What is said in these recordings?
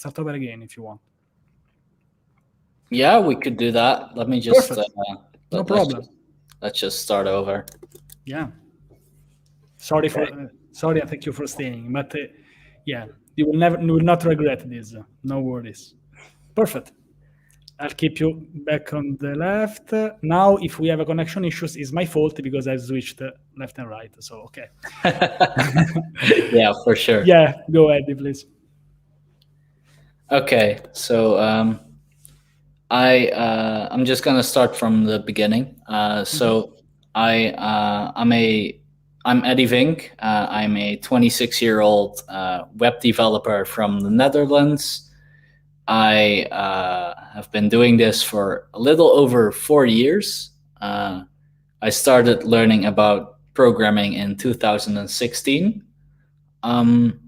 start over again if you want. Yeah, we could do that. Let me just Perfect. No let's problem. let's just start over. Yeah. Sorry Okay. and thank you for staying. But yeah, you will not regret this. No worries. Perfect. I'll keep you back on the left. Now, if we have a connection issues, it's my fault because I've switched left and right. So, okay. Yeah, for sure. Yeah, go ahead, please. Okay, so I'm just gonna start from the beginning. So I'm Eddy Vinck. I'm a 26-year-old web developer from the Netherlands. I have been doing this for a little over 4 years. I started learning about programming in 2016. And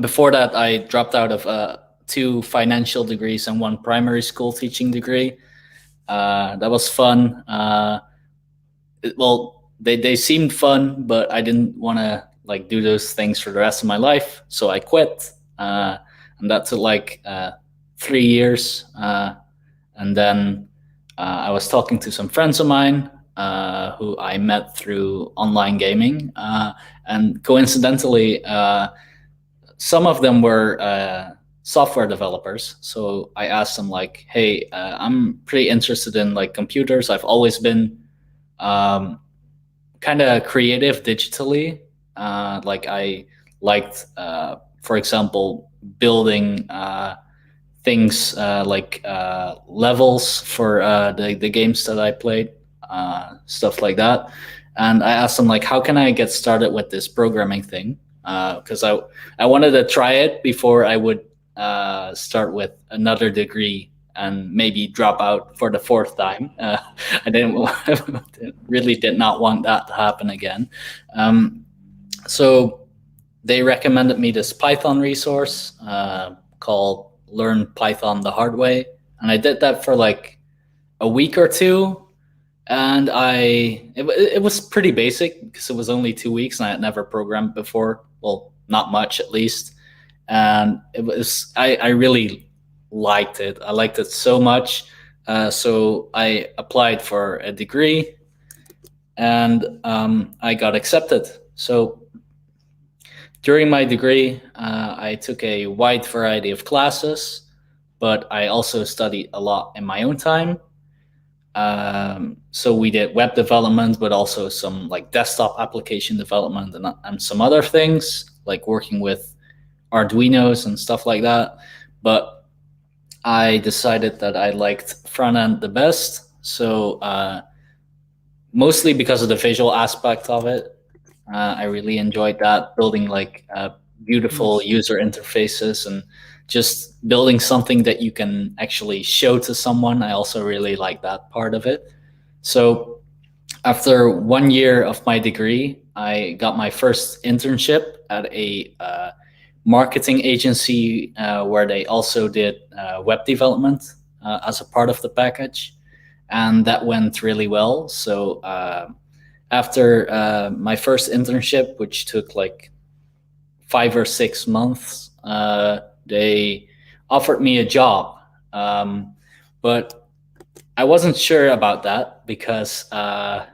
before that, I dropped out of 2 financial degrees and 1 primary school teaching degree. That was fun. They seemed fun, but I didn't want to like do those things for the rest of my life, so I quit. And that took like 3 years. And then I was talking to some friends of mine who I met through online gaming, and coincidentally, some of them were software developers. So I asked them like, "Hey, I'm pretty interested in like computers. I've always been kind of creative digitally. Like I liked, for example, building things like levels for the games that I played, stuff like that." And I asked them like, "How can I get started with this programming thing?" Because I wanted to try it before I would start with another degree and maybe drop out for the 4th time. I really did not want that to happen again. So they recommended me this Python resource called Learn Python the Hard Way. And I did that for like a week or two. And it was pretty basic because it was only 2 weeks and I had never programmed before. Well, not much at least. And I really liked it. I liked it so much. So I applied for a degree and I got accepted. So during my degree, I took a wide variety of classes, but I also studied a lot in my own time. So we did web development, but also some like desktop application development and some other things like working with Arduinos and stuff like that. But I decided that I liked front end the best. So mostly because of the visual aspect of it. I really enjoyed that, building like beautiful user interfaces and just building something that you can actually show to someone. I also really like that part of it. So after 1 year of my degree, I got my first internship at a marketing agency where they also did web development as a part of the package. And that went really well. So after my first internship, which took like 5 or 6 months, they offered me a job. But I wasn't sure about that because I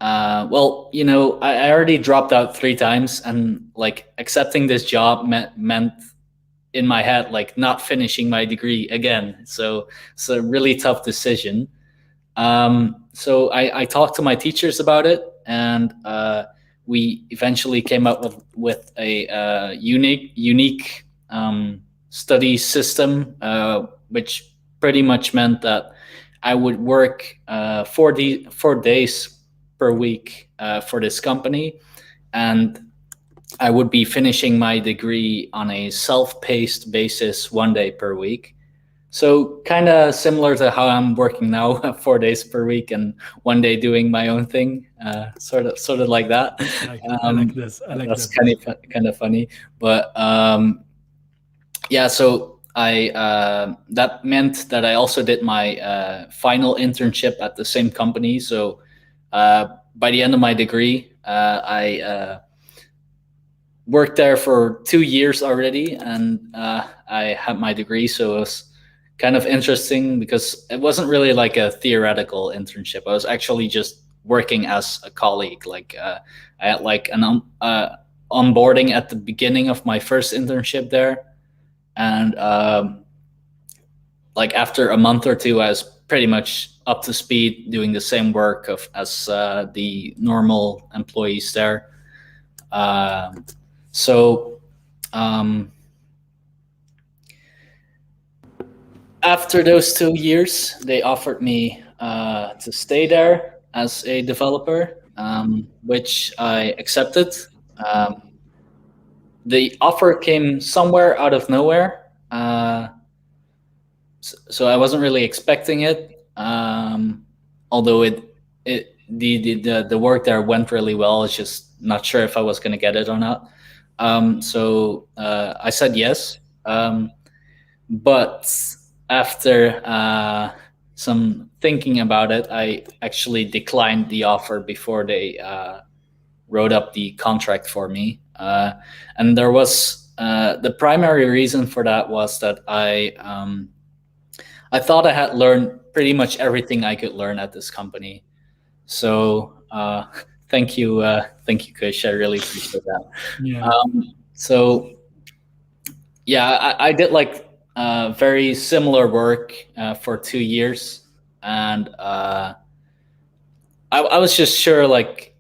already dropped out 3 times, and like accepting this job meant in my head like not finishing my degree again. So it's a really tough decision. So I talked to my teachers about it, and we eventually came up with a unique study system, which pretty much meant that I would work 4 days per week for this company, and I would be finishing my degree on a self-paced basis 1 day per week. So kind of similar to how I'm working now, 4 days per week and 1 day doing my own thing, sort of like that. I like this. I like That's that. kind of funny, but yeah. So that meant that I also did my final internship at the same company. So by the end of my degree, I worked there for 2 years already, and I had my degree, so it was kind of interesting because it wasn't really like a theoretical internship. I was actually just working as a colleague. Like I had like an onboarding at the beginning of my first internship there, and like after a month or two, I was pretty much up to speed doing the same work as the normal employees there. So after those 2 years, they offered me to stay there as a developer, which I accepted. The offer came somewhere out of nowhere, so I wasn't really expecting it. Although the work there went really well, it's just not sure if I was going to get it or not. So I said yes, but after some thinking about it, I actually declined the offer before they wrote up the contract for me. And there was the primary reason for that was that I thought I had learned pretty much everything I could learn at this company. So thank you, Kush. I really appreciate that. Yeah. So yeah, I did like very similar work for 2 years, and I was just sure like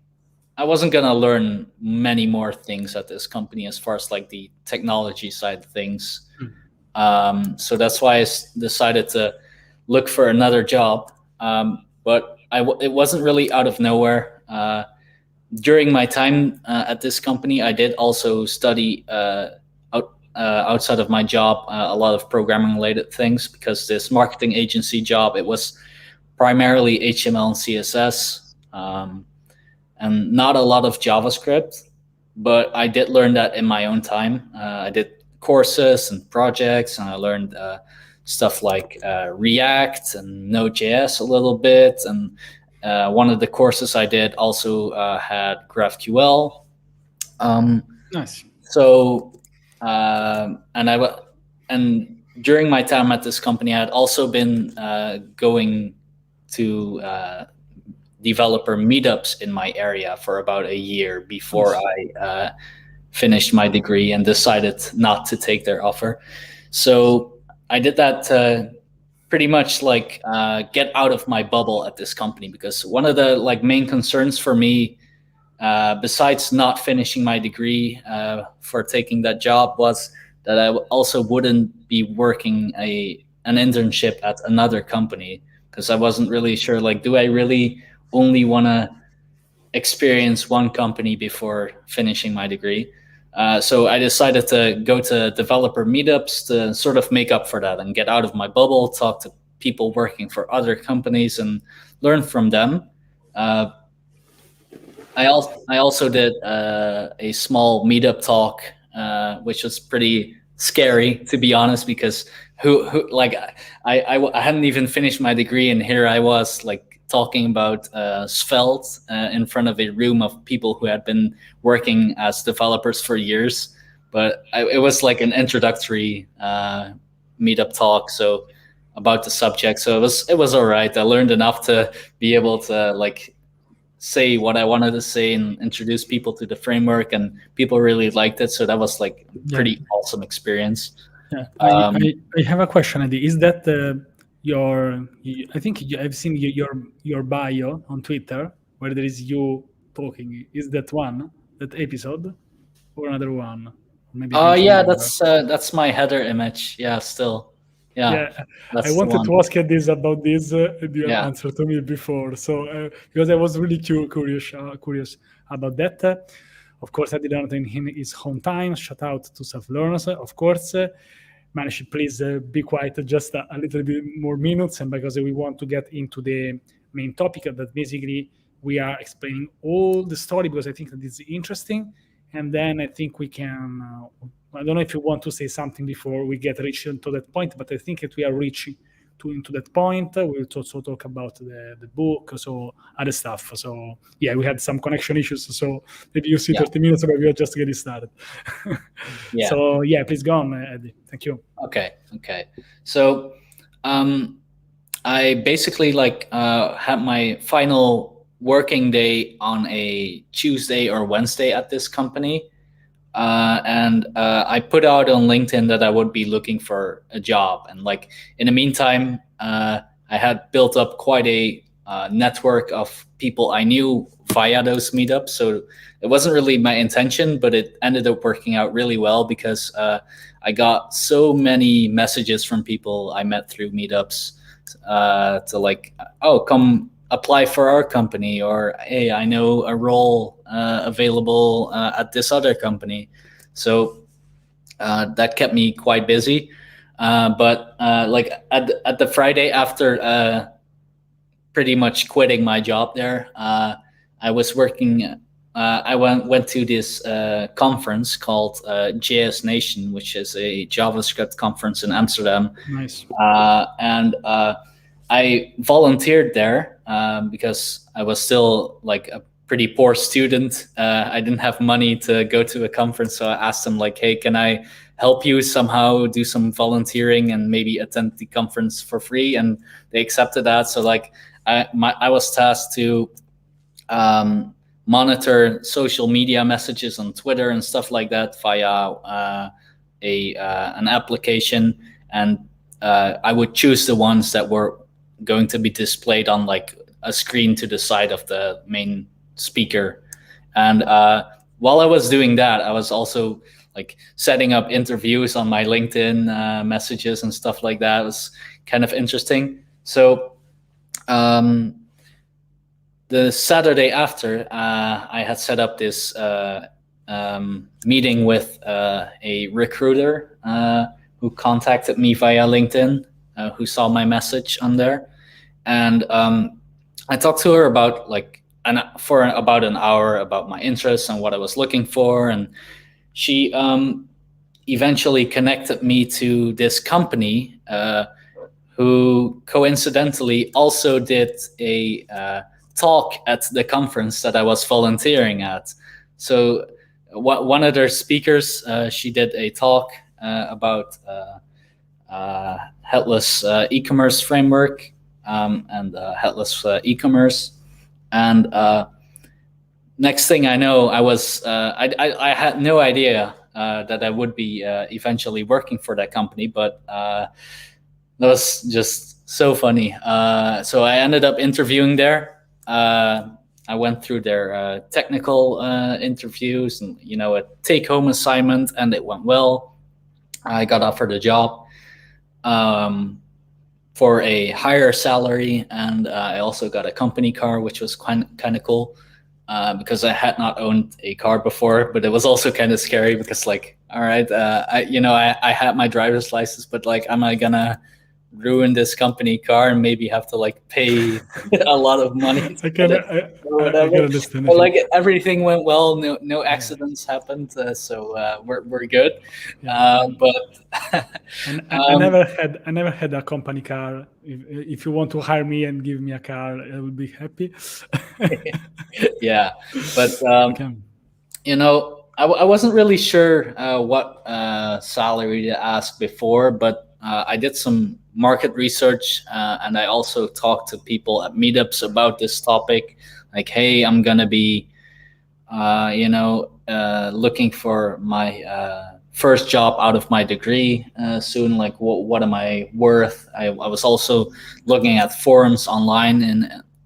I wasn't gonna learn many more things at this company as far as like the technology side of things. So that's why I decided to look for another job. But it wasn't really out of nowhere. During my time at this company, I did also study outside of my job a lot of programming related things, because this marketing agency job, it was primarily HTML and CSS, and not a lot of JavaScript. But I did learn that in my own time. I did courses and projects, and I learned stuff like React and Node.js a little bit. And one of the courses I did also had GraphQL. Nice. So and during my time at this company, I had also been going to developer meetups in my area for about a year before I finished my degree and decided not to take their offer. So I did that to pretty much like get out of my bubble at this company, because one of the like main concerns for me, besides not finishing my degree for taking that job, was that I also wouldn't be working an internship at another company, because I wasn't really sure, like, do I really only want to experience one company before finishing my degree? So I decided to go to developer meetups to sort of make up for that and get out of my bubble, talk to people working for other companies and learn from them. I also did a small meetup talk, which was pretty scary, to be honest, because who like I hadn't even finished my degree, and here I was like talking about Svelte in front of a room of people who had been working as developers for years. But it was like an introductory meetup talk, so about the subject. So it was all right. I learned enough to be able to like say what I wanted to say and introduce people to the framework, and people really liked it. So that was like a pretty awesome experience. Yeah, I have a question, Eddy. Is that I think I've seen your bio on Twitter where there is you talking. Is that that episode, or another one? Maybe. Yeah, that's my header image. Yeah, still. Yeah. I wanted to ask you about this. You answered to me before, so because I was really curious about that. Of course, I did learn in his own time. Shout out to self-learners, of course. Manish, please be quiet just a little bit more minutes, and because we want to get into the main topic, that basically we are explaining all the story, because I think that it's interesting. And then I think we can, I don't know if you want to say something before we reach to that point, but I think that we are reaching into that point. We'll also talk about the book, so other stuff. So yeah, we had some connection issues, so maybe you see 30 minutes, but we are just getting started. Yeah. So yeah, please go on, Eddy. Thank you. Okay. So I basically had my final working day on a Tuesday or Wednesday at this company. And I put out on LinkedIn that I would be looking for a job. And in the meantime, I had built up quite a network of people I knew via those meetups. So it wasn't really my intention, but it ended up working out really well because I got so many messages from people I met through meetups to come apply for our company, or hey, I know a role available at this other company. So that kept me quite busy. But at the Friday after pretty much quitting my job there, I was working. I went to this conference called JS Nation, which is a JavaScript conference in Amsterdam. Nice. And I volunteered there because I was still a pretty poor student. I didn't have money to go to a conference, so I asked them hey, can I help you somehow do some volunteering and maybe attend the conference for free? And they accepted that. So I was tasked to monitor social media messages on Twitter and stuff like that via an application, and I would choose the ones that were going to be displayed on a screen to the side of the main speaker. And while I was doing that, I was also setting up interviews on my LinkedIn messages and stuff like that. It was kind of interesting. So the Saturday after, I had set up this meeting with a recruiter who contacted me via LinkedIn, who saw my message on there. And I talked to her about for about an hour about my interests and what I was looking for. And she eventually connected me to this company who coincidentally also did a talk at the conference that I was volunteering at. So one of their speakers, she did a talk about headless e-commerce framework and headless e-commerce. And next thing I know, I had no idea that I would be eventually working for that company, but that was just so funny. So I ended up interviewing there. I went through their technical interviews and a take-home assignment, and it went well. I got offered a job for a higher salary, and I also got a company car, which was kind of cool because I had not owned a car before. But it was also kind of scary because all right, I had my driver's license, but am I gonna ruin this company car and maybe have to pay a lot of money I can understand. But everything went well, no accidents happened, so we're good. But I never had a company car. If you want to hire me and give me a car, I will be happy. Yeah, but I wasn't really sure what salary to ask before, but I did some market research, and I also talked to people at meetups about this topic. Hey, I'm gonna be, looking for my first job out of my degree soon. What am I worth? I was also looking at forums online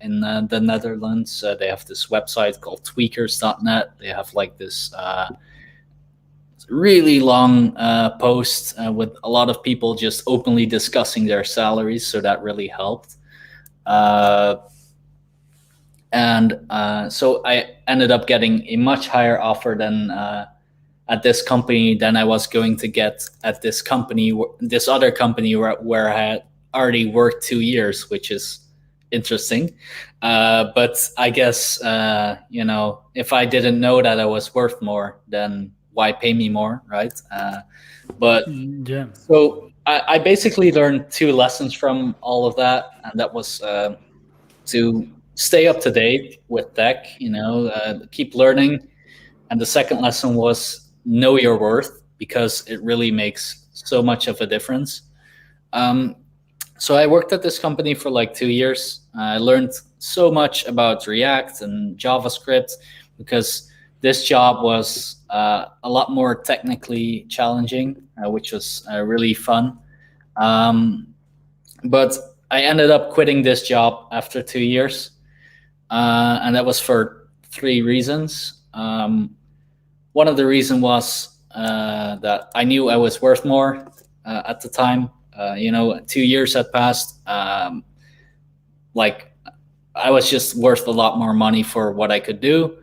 in the Netherlands. They have this website called tweakers.net. They have this really long post with a lot of people just openly discussing their salaries, so that really helped. And so I ended up getting a much higher offer than at this company than I was going to get at this other company where I had already worked 2 years, which is interesting. But I guess if I didn't know that I was worth more, then why pay me more, right? But yeah. So I basically learned two lessons from all of that, and that was to stay up to date with tech, keep learning. And the second lesson was know your worth, because it really makes so much of a difference. Um, so I worked at this company for like 2 years. I learned so much about React and JavaScript, because this job was a lot more technically challenging, which was really fun. But I ended up quitting this job after 2 years, and that was for three reasons. One of the reasons was that I knew I was worth more at the time. 2 years had passed. Like I was just worth a lot more money for what I could do.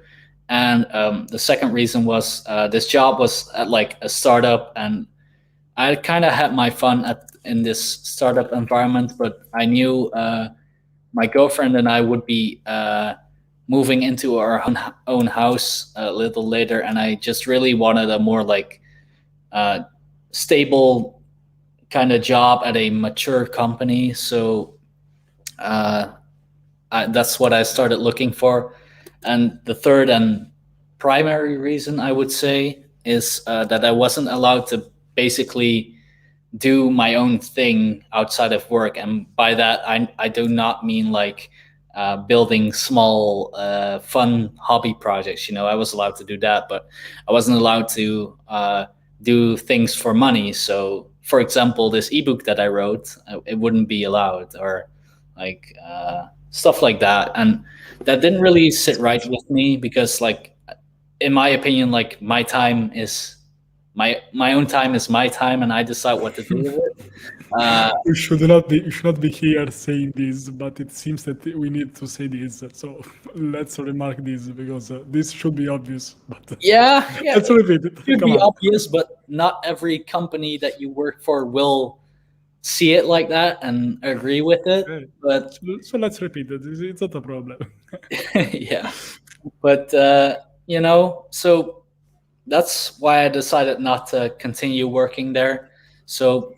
And the second reason was this job was at like a startup, and I kind of had my fun in this startup environment, but I knew my girlfriend and I would be moving into our own house a little later, and I just really wanted a more like stable kind of job at a mature company. So that's what I started looking for. And the third and primary reason, I would say, is that I wasn't allowed to basically do my own thing outside of work. And by that, I do not mean like building small fun hobby projects. I was allowed to do that, but I wasn't allowed to do things for money. So for example, this ebook that I wrote, it wouldn't be allowed, or like stuff like that. And that didn't really sit right with me, because like in my opinion, like my time is my own time is my time, and I decide what to do with it. You should not be here saying this, but it seems that we need to say this. So let's remark this, because this should be obvious. But yeah, let's repeat it. It should be obvious, but not every company that you work for will see it like that and agree with it. Okay. But so let's repeat it. It's not a problem. Yeah, but so that's why I decided not to continue working there. So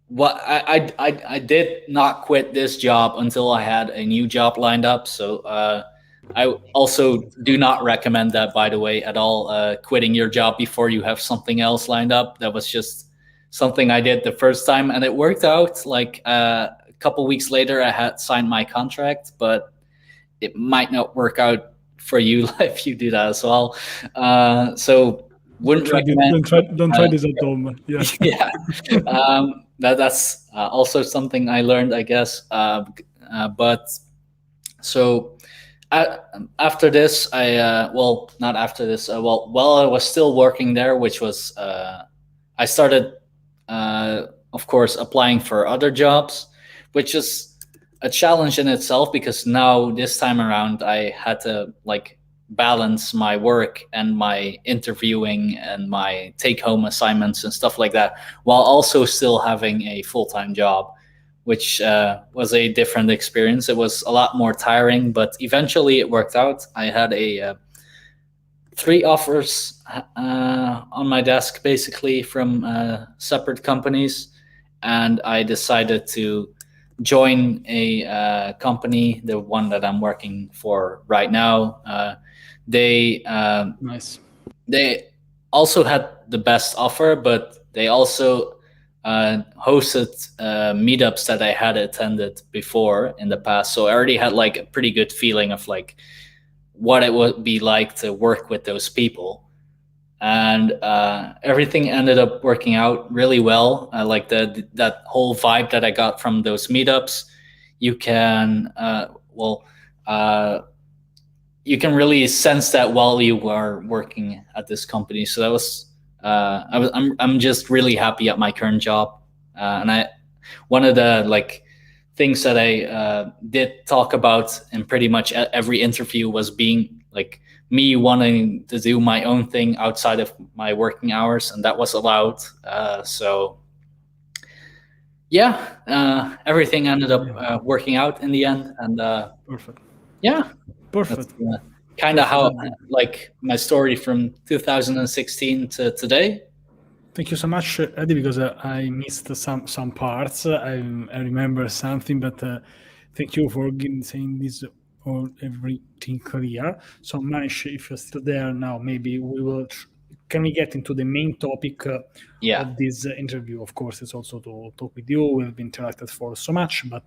what I did not quit this job until I had a new job lined up. So I also do not recommend that, by the way, at all. Quitting your job before you have something else lined up. That was just something I did the first time, and it worked out. Like a couple weeks later, I had signed my contract, but it might not work out for you if you do that as well. So wouldn't recommend. Don't try this at home. Yeah. Yeah. That's also something I learned, I guess. But so after this, not after this. While I was still working there, which was I started, of course, applying for other jobs, which is a challenge in itself, because now this time around I had to like balance my work and my interviewing and my take-home assignments and stuff like that, while also still having a full-time job, which was a different experience. It was a lot more tiring, but eventually it worked out. I had 3 offers on my desk, basically from separate companies, and I decided to join a company, the one that I'm working for right now. Nice. They also had the best offer, but they also hosted meetups that I had attended before in the past. So I already had like a pretty good feeling of like what it would be like to work with those people. And everything ended up working out really well. I like that whole vibe that I got from those meetups. You can you can really sense that while you are working at this company. So that was I'm just really happy at my current job. And one of the like things that I did talk about in pretty much every interview was being like me wanting to do my own thing outside of my working hours, and that was allowed. So yeah, everything ended up working out in the end, and Perfect. yeah, Perfect. Kind of how like my story from 2016 to today. Thank you so much, Eddie, because I missed some parts. I remember something, but thank you for saying this or everything clear. So, Manish, if you're still there now, maybe we will. Can we get into the main topic Yeah. of this interview? Of course, it's also to talk with you. We've interacted for so much, but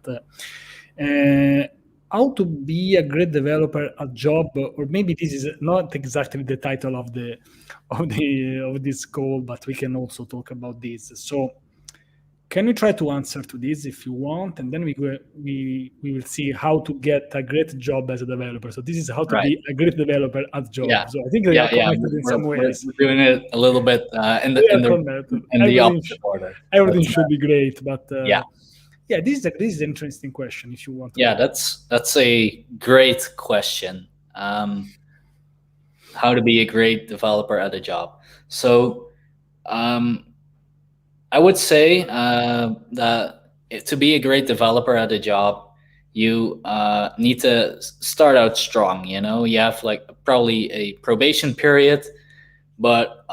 how to be a great developer at job, or maybe this is not exactly the title of this call, but we can also talk about this. So can you try to answer to this if you want, and then we will see how to get a great job as a developer. So this is how to be a great developer at job. Yeah. So I think they are connected in some ways. We're doing it a little bit in the opposite order. Everything should be great, but yeah, this is an interesting question. If you want to, that's a great question. How to be a great developer at a job. So I would say that to be a great developer at a job, you need to start out strong. You know, you have like probably a probation period, but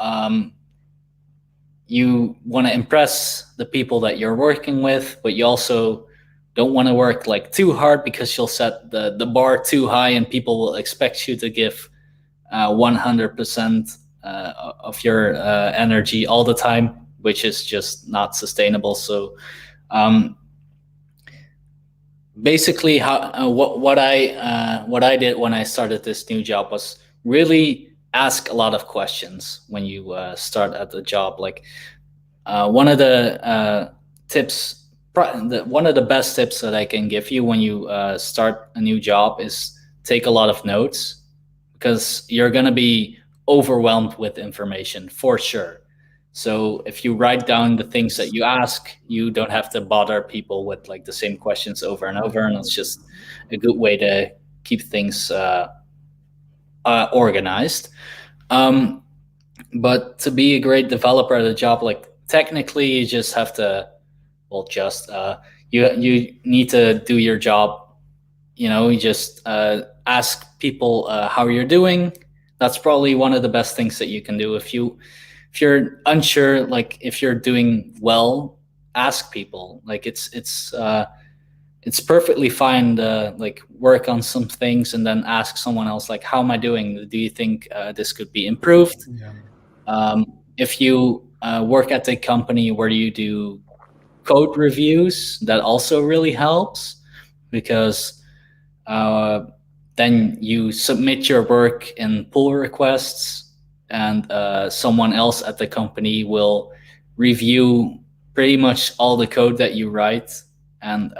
you want to impress the people that you're working with, but you also don't want to work like too hard because you'll set the bar too high and people will expect you to give 100% of your energy all the time, which is just not sustainable. So basically what I did when I started this new job was really ask a lot of questions when you start at the job. Like one of the tips, one of the best tips that I can give you when you start a new job is take a lot of notes, because you're going to be overwhelmed with information for sure. So if you write down the things that you ask, you don't have to bother people with like the same questions over and over, and it's just a good way to keep things organized. But to be a great developer at a job, like technically you just have to, you need to do your job. You know, you just ask people how you're doing. That's probably one of the best things that you can do. If you're unsure, like if you're doing well, ask people. Like it's perfectly fine to like work on some things and then ask someone else, like, how am I doing? Do you think this could be improved? Yeah. If you work at a company where you do code reviews, that also really helps, because then you submit your work in pull requests, and someone else at the company will review pretty much all the code that you write, and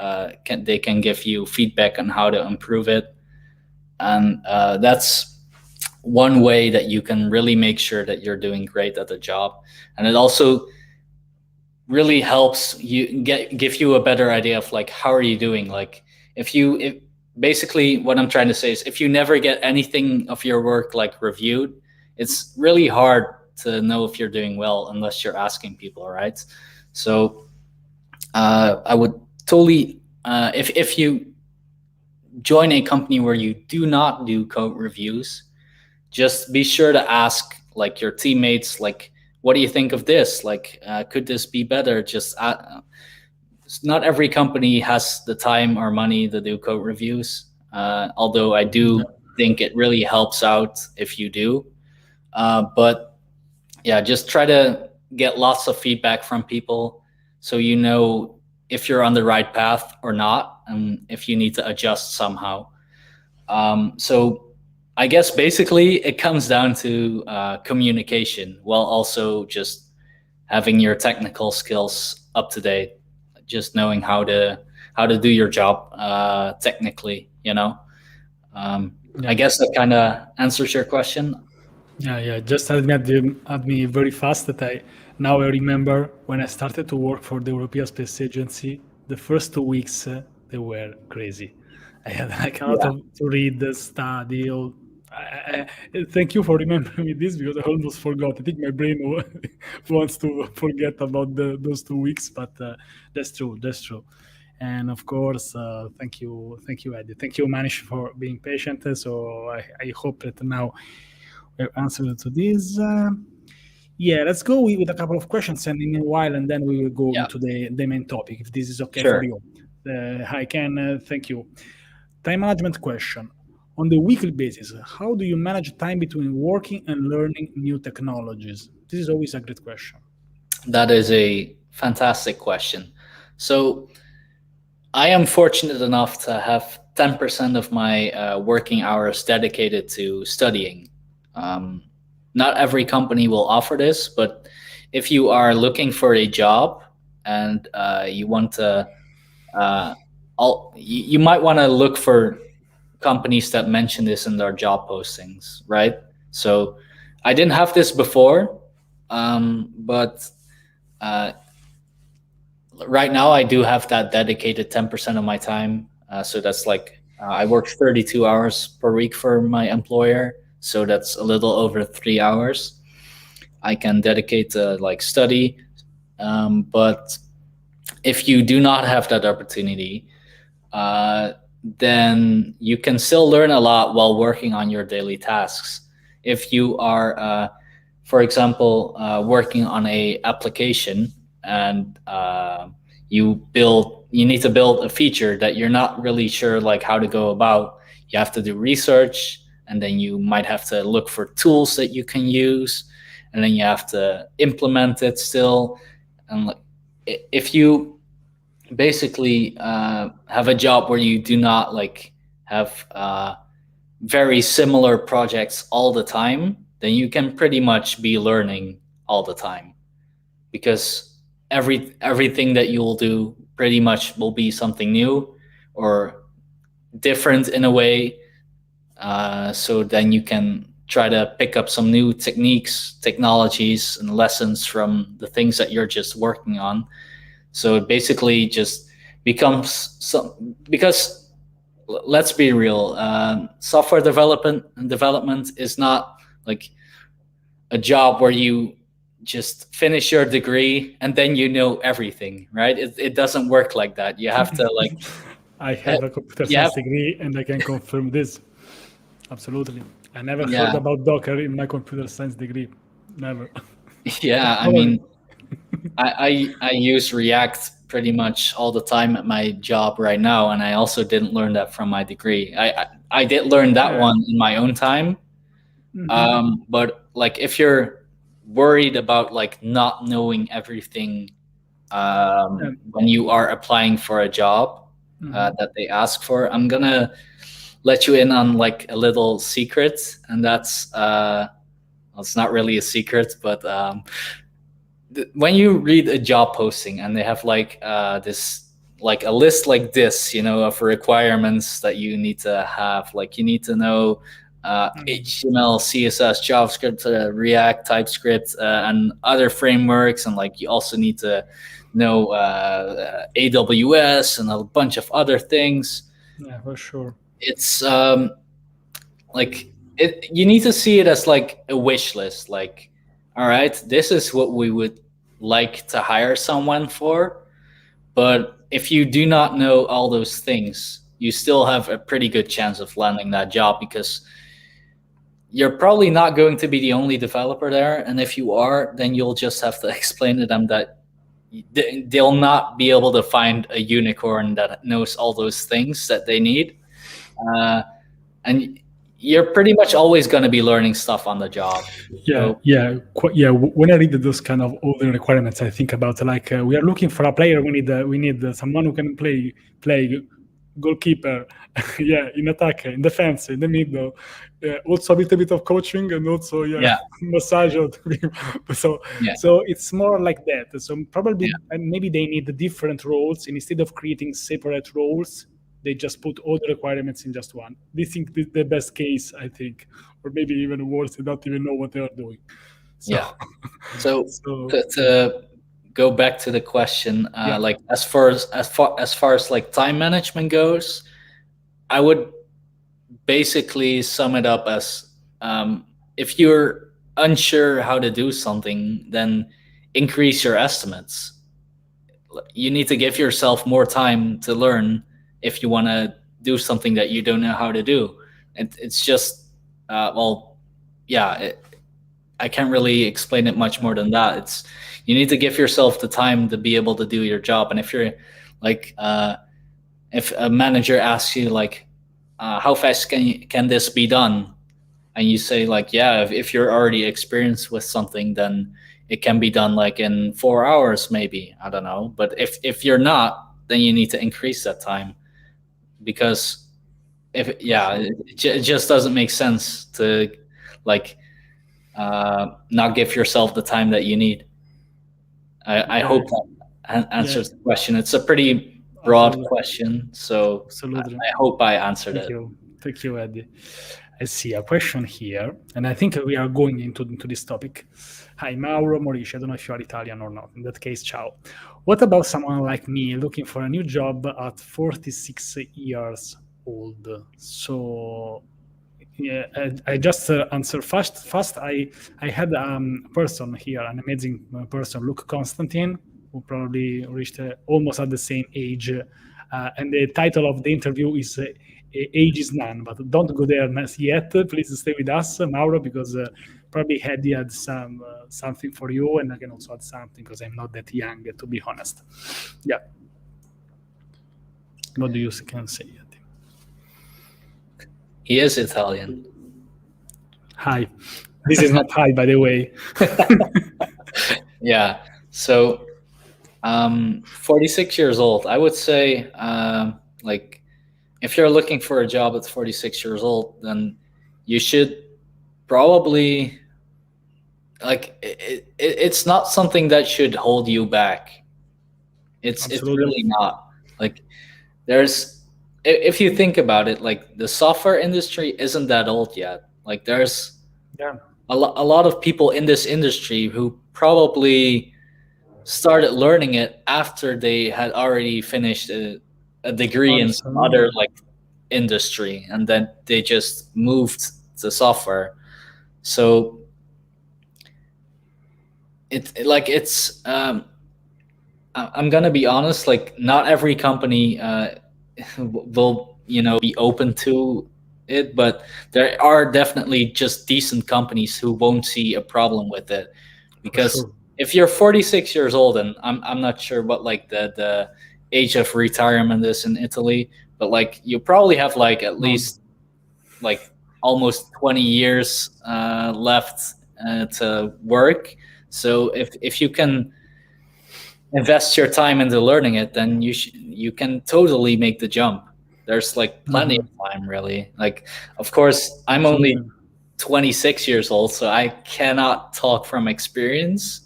they can give you feedback on how to improve it. And that's one way that you can really make sure that you're doing great at the job. And it also really helps you give you a better idea of like, how are you doing? Like if basically what I'm trying to say is, if you never get anything of your work like reviewed, it's really hard to know if you're doing well unless you're asking people, right? So I would totally, if you join a company where you do not do code reviews, just be sure to ask like your teammates, like, what do you think of this? Like, could this be better? Just not every company has the time or money to do code reviews. Although I do think it really helps out if you do. But yeah, just try to get lots of feedback from people so you know if you're on the right path or not, and if you need to adjust somehow. So I guess basically it comes down to communication, while also just having your technical skills up to date, just knowing how to do your job technically, you know. I guess that kind of answers your question. Yeah. Just admit me very fast that I remember when I started to work for the European Space Agency, the first 2 weeks they were crazy. I had like a lot to read, study. Thank you for remembering me this, because I almost forgot. I think my brain wants to forget about those 2 weeks, but that's true. And of course, thank you, Eddie. Thank you, Manish, for being patient. So I hope that now we've answered to this. Yeah, let's go with a couple of questions, and in a while, and then we will go Yeah, into the main topic, if this is okay for sure. you. I can, thank you. Time management question. On the weekly basis, how do you manage time between working and learning new technologies? This is always a great question. That is a fantastic question. So I am fortunate enough to have 10% of my working hours dedicated to studying. Um, Not every company will offer this, but if you are looking for a job and you want to, uh, you might want to look for companies that mention this in their job postings, right? So I didn't have this before, but uh, right now I do have that dedicated 10% of my time. So that's like I work 32 hours per week for my employer. So that's a little over 3 hours I can dedicate to like study. But if you do not have that opportunity, uh, then you can still learn a lot while working on your daily tasks. If you are, for example, working on a application and you need to build a feature that you're not really sure like how to go about. You have to do research, and then you might have to look for tools that you can use, and then you have to implement it still. And like, if you basically have a job where you do not like have very similar projects all the time, then you can pretty much be learning all the time because everything that you will do pretty much will be something new or different in a way. So then you can try to pick up some new techniques, technologies, and lessons from the things that you're just working on. So it basically just becomes some because let's be real, software development is not like a job where you just finish your degree and then you know everything, right? It doesn't work like that. You have to like I have a computer you have science degree, and I can confirm this. Absolutely. I never heard yeah about Docker in my computer science degree. Never. But yeah. I probably. mean, I use React pretty much all the time at my job right now, and I also didn't learn that from my degree. I did learn that Yeah. one in my own time. Mhm. But like if you're worried about like not knowing everything Yeah. when you are applying for a job Mhm. that they ask for, I'm gonna let you in on like a little secret, and that's well, it's not really a secret, but when you read a job posting and they have like this like a list like this, you know, of requirements that you need to have, like you need to know Mhm. HTML, CSS, JavaScript, React, TypeScript, and other frameworks, and like you also need to know AWS and a bunch of other things. Yeah, for sure. It's like you need to see it as like a wish list, like all right, this is what we would like to hire someone for, but if you do not know all those things, you still have a pretty good chance of landing that job because you're probably not going to be the only developer there, and if you are, then you'll just have to explain to them that they'll not be able to find a unicorn that knows all those things that they need. uh, and you're pretty much always going to be learning stuff on the job. Yeah, So yeah, yeah. When I read those kind of older requirements, I think about like we are looking for a player. We need someone who can play goalkeeper, yeah, in attack, in defense, in the middle. Also a little bit of coaching, and also yeah, yeah, massage. So yeah, so it's more like that. So yeah, probably maybe they need the different roles, and instead of creating separate roles, they just put all the requirements in just one. They think the best case, I think, or maybe even worse, they don't even know what they are doing. So, yeah. So so to go back to the question, yeah, like as far as like time management goes, I would basically sum it up as if you're unsure how to do something, then increase your estimates. You need to give yourself more time to learn if you want to do something that you don't know how to do. It's just well, yeah. I can't really explain it much more than that. It's you need to give yourself the time to be able to do your job. And if you're like, if a manager asks you like, how fast can this be done? And you say like, yeah, if you're already experienced with something, then it can be done like in 4 hours, maybe. I don't know. But if you're not, then you need to increase that time, because if it just doesn't make sense to like not give yourself the time that you need. I hope that answers the question. It's a pretty broad question, so Absolutely. I hope I answered it. Thank you, Eddy. I see a question here, and I think we are going into this topic. Hi, Mauro Morici. I don't know if you are Italian or not. In that case, ciao. What about someone like me looking for a new job at 46 years old? So, yeah, I just answer fast. I had a person here, an amazing person, Luke Constantine, who probably reached almost at the same age. And the title of the interview is Age is None, but don't go there yet. Please stay with us, Mauro, because probably Eddy had something for you, and I can also add something because I'm not that young, to be honest. Yeah. What do you can say, Eddy? He is Italian. Hi. This is not hi, by the way. Yeah. So, 46 years old. I would say, like, if you're looking for a job at 46 years old, then you should probably like it's not something that should hold you back. It's really not. Like, if you think about it, like the software industry isn't that old yet. Like there's a lot of people in this industry who probably started learning it after they had already finished a degree in some other like industry, and then they just moved to software. So I'm gonna be honest, like not every company will be open to it, but there are definitely just decent companies who won't see a problem with it, because if you're 46 years old, and I'm not sure what like the age of retirement is in Italy, but like you probably have like at least like almost 20 years left to work. So if you can invest your time into learning it, then you can totally make the jump. There's like plenty of time, really. Like, of course, I'm only 26 years old, so I cannot talk from experience.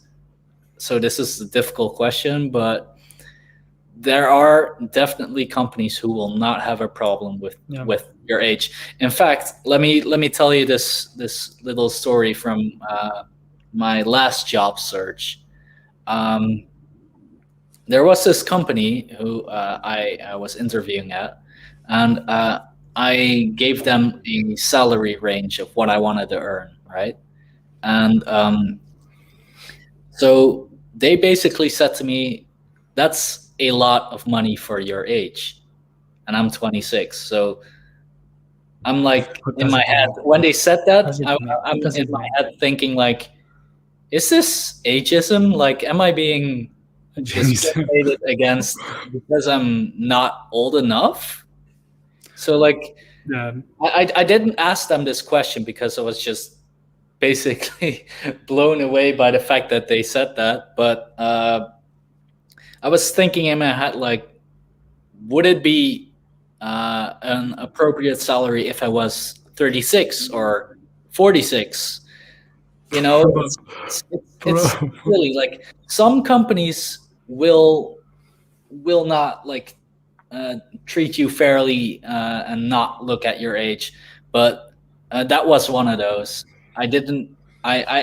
So this is a difficult question, but there are definitely companies who will not have a problem with your age. In fact, let me tell you this little story from my last job search. There was this company who I was interviewing at, and I gave them a salary range of what I wanted to earn, right? And so they basically said to me, that's a lot of money for your age. And I'm 26. So I'm like, in my head, when they said that, I'm in my head thinking like, is this ageism? Like, am I being discriminated against because I'm not old enough? So like, I didn't ask them this question because I was just basically blown away by the fact that they said that. But I was thinking in my head, like, would it be an appropriate salary if I was 36 or 46? You know, it's really like some companies will not like treat you fairly and not look at your age, but that was one of those. I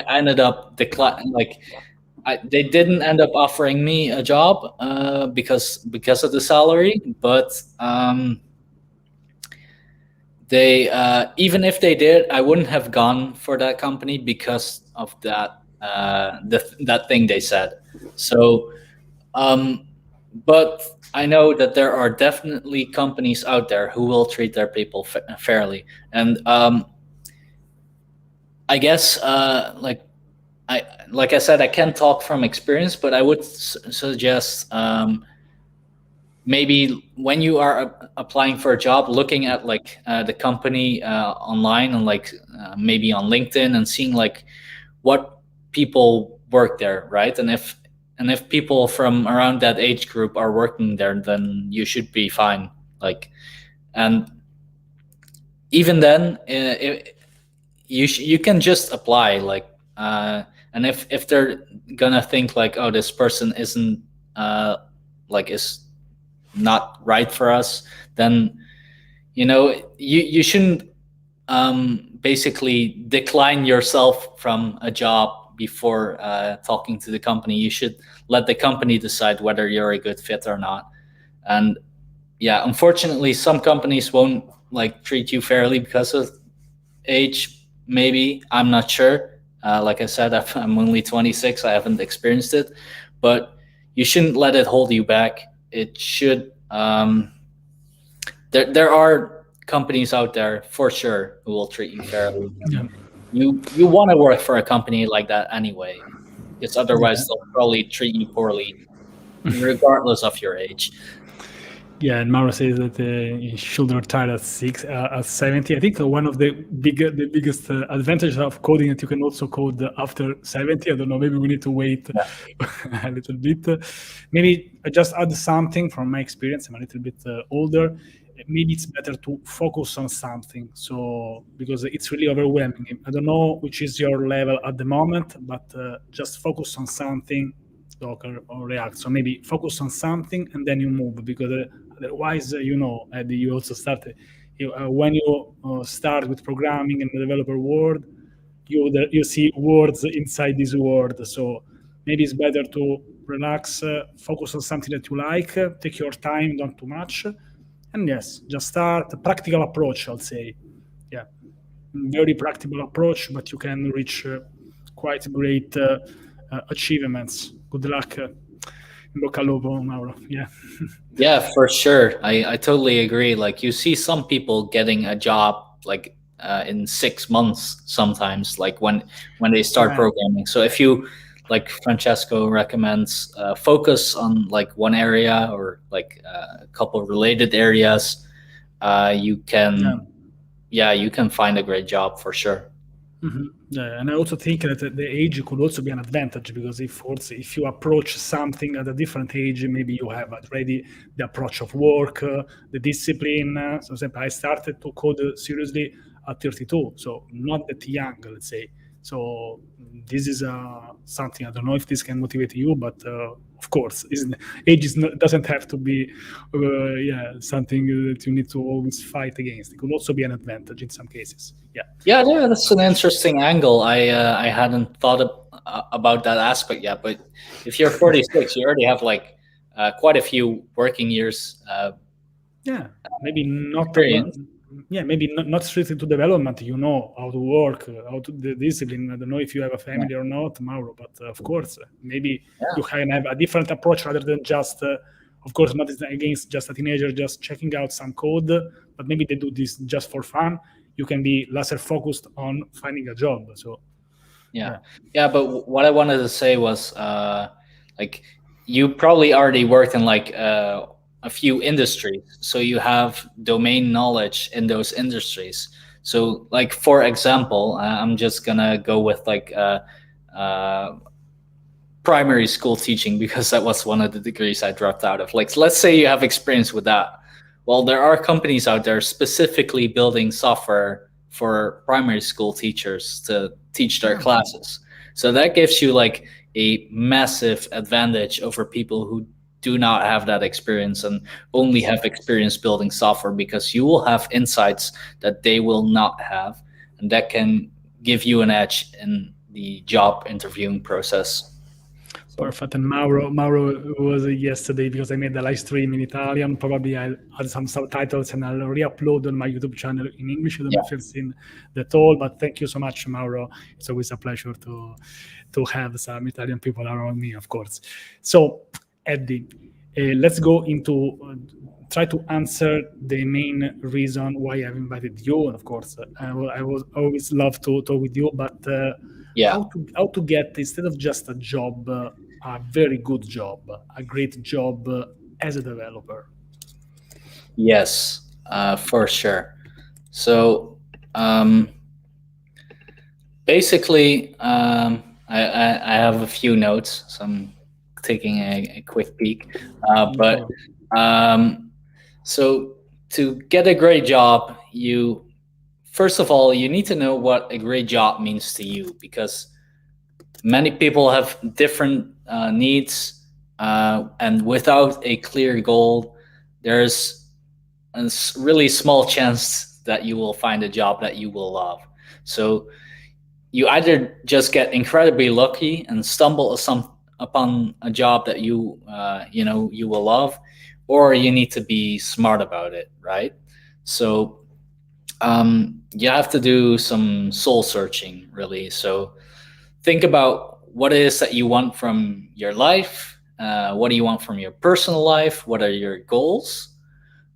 ended up declining. Like they didn't end up offering me a job because of the salary, but they even if they did, I wouldn't have gone for that company because of that that thing they said. So but I know that there are definitely companies out there who will treat their people fairly, and I guess like like I said, I can't talk from experience, but I would suggest maybe when you are applying for a job, looking at like the company online and like maybe on LinkedIn and seeing like what people work there, right? And if people from around that age group are working there, then you should be fine. Like, and even then, you can just apply. Like, and if they're gonna think like, oh, this person isn't like is not right for us, then you shouldn't basically decline yourself from a job before talking to the company. You should let the company decide whether you're a good fit or not. And yeah, unfortunately, some companies won't like treat you fairly because of age. Maybe, I'm not sure. Like I said, I'm only 26. I haven't experienced it, but you shouldn't let it hold you back. It should. There are companies out there for sure who will treat you fairly. Yeah. You want to work for a company like that anyway, because otherwise they'll probably treat you poorly, regardless of your age. Yeah, and Mauro says that he should retire at 70. I think one of the biggest advantages of coding that you can also code after 70. I don't know. Maybe we need to wait a little bit. Maybe I just add something from my experience. I'm a little bit older. Maybe it's better to focus on something. So because it's really overwhelming. I don't know which is your level at the moment, but just focus on something. Docker or React. So maybe focus on something and then you move, because otherwise, Eddy, you also started. When you start with programming in the developer world, you see words inside this word. So maybe it's better to relax, focus on something that you like, take your time, don't too much, and yes, just start. A practical approach, I'll say. Yeah, very practical approach, but you can reach quite great achievements. Good luck. Bocca al lupo, Mauro. Yeah. Yeah, for sure. I totally agree. Like, you see some people getting a job like in 6 months sometimes, like when they start programming. So if you, like Francesco recommends, focus on like one area or like a couple related areas, you can you can find a great job for sure. Mm-hmm. Yeah, and I also think that the age could also be an advantage, because if you approach something at a different age, maybe you have already the approach of work, the discipline. So, for example, I started to code seriously at 32, so not that young, let's say. So this is something. I don't know if this can motivate you, but of course, age doesn't have to be something that you need to always fight against. It could also be an advantage in some cases. Yeah, that's an interesting angle. I hadn't thought about that aspect yet. But if you're 46, you already have like quite a few working years. Maybe not. Experience. Maybe not strictly to development. You know how to work, how to the discipline. I don't know if you have a family or not, Mauro, but of course, maybe you can have a different approach rather than just. Of course, not against just a teenager just checking out some code, but maybe they do this just for fun. You can be laser focused on finding a job. So but what I wanted to say was like, you probably already worked in like a few industries, so you have domain knowledge in those industries. So like, for example, I'm just gonna go with like primary school teaching, because that was one of the degrees I dropped out of. Like, let's say you have experience with that. Well, there are companies out there specifically building software for primary school teachers to teach their classes. So that gives you like a massive advantage over people who do not have that experience and only have experience building software, because you will have insights that they will not have, and that can give you an edge in the job interviewing process. Perfect. And Mauro was yesterday, because I made the live stream in Italian. Probably I'll add some subtitles and I'll re-upload on my YouTube channel in English. I don't know if you've seen that all, but thank you so much, Mauro. It's always a pleasure to have some Italian people around me, of course. So, Eddy, let's go into try to answer the main reason why I've invited you. Of course, I always love to talk with you, but Yeah. how to get, instead of just a job, a very good job, a great job as a developer. Yes, for sure. So basically, I have a few notes, so I'm taking a quick peek. No But problem. so to get a great job, you first of all you need to know what a great job means to you, because many people have different needs, and without a clear goal, there's a really small chance that you will find a job that you will love. So you either just get incredibly lucky and stumble upon a job that you will love, or you need to be smart about it, right? So you have to do some soul searching, really. So think about what it is that you want from your life. What do you want from your personal life? What are your goals?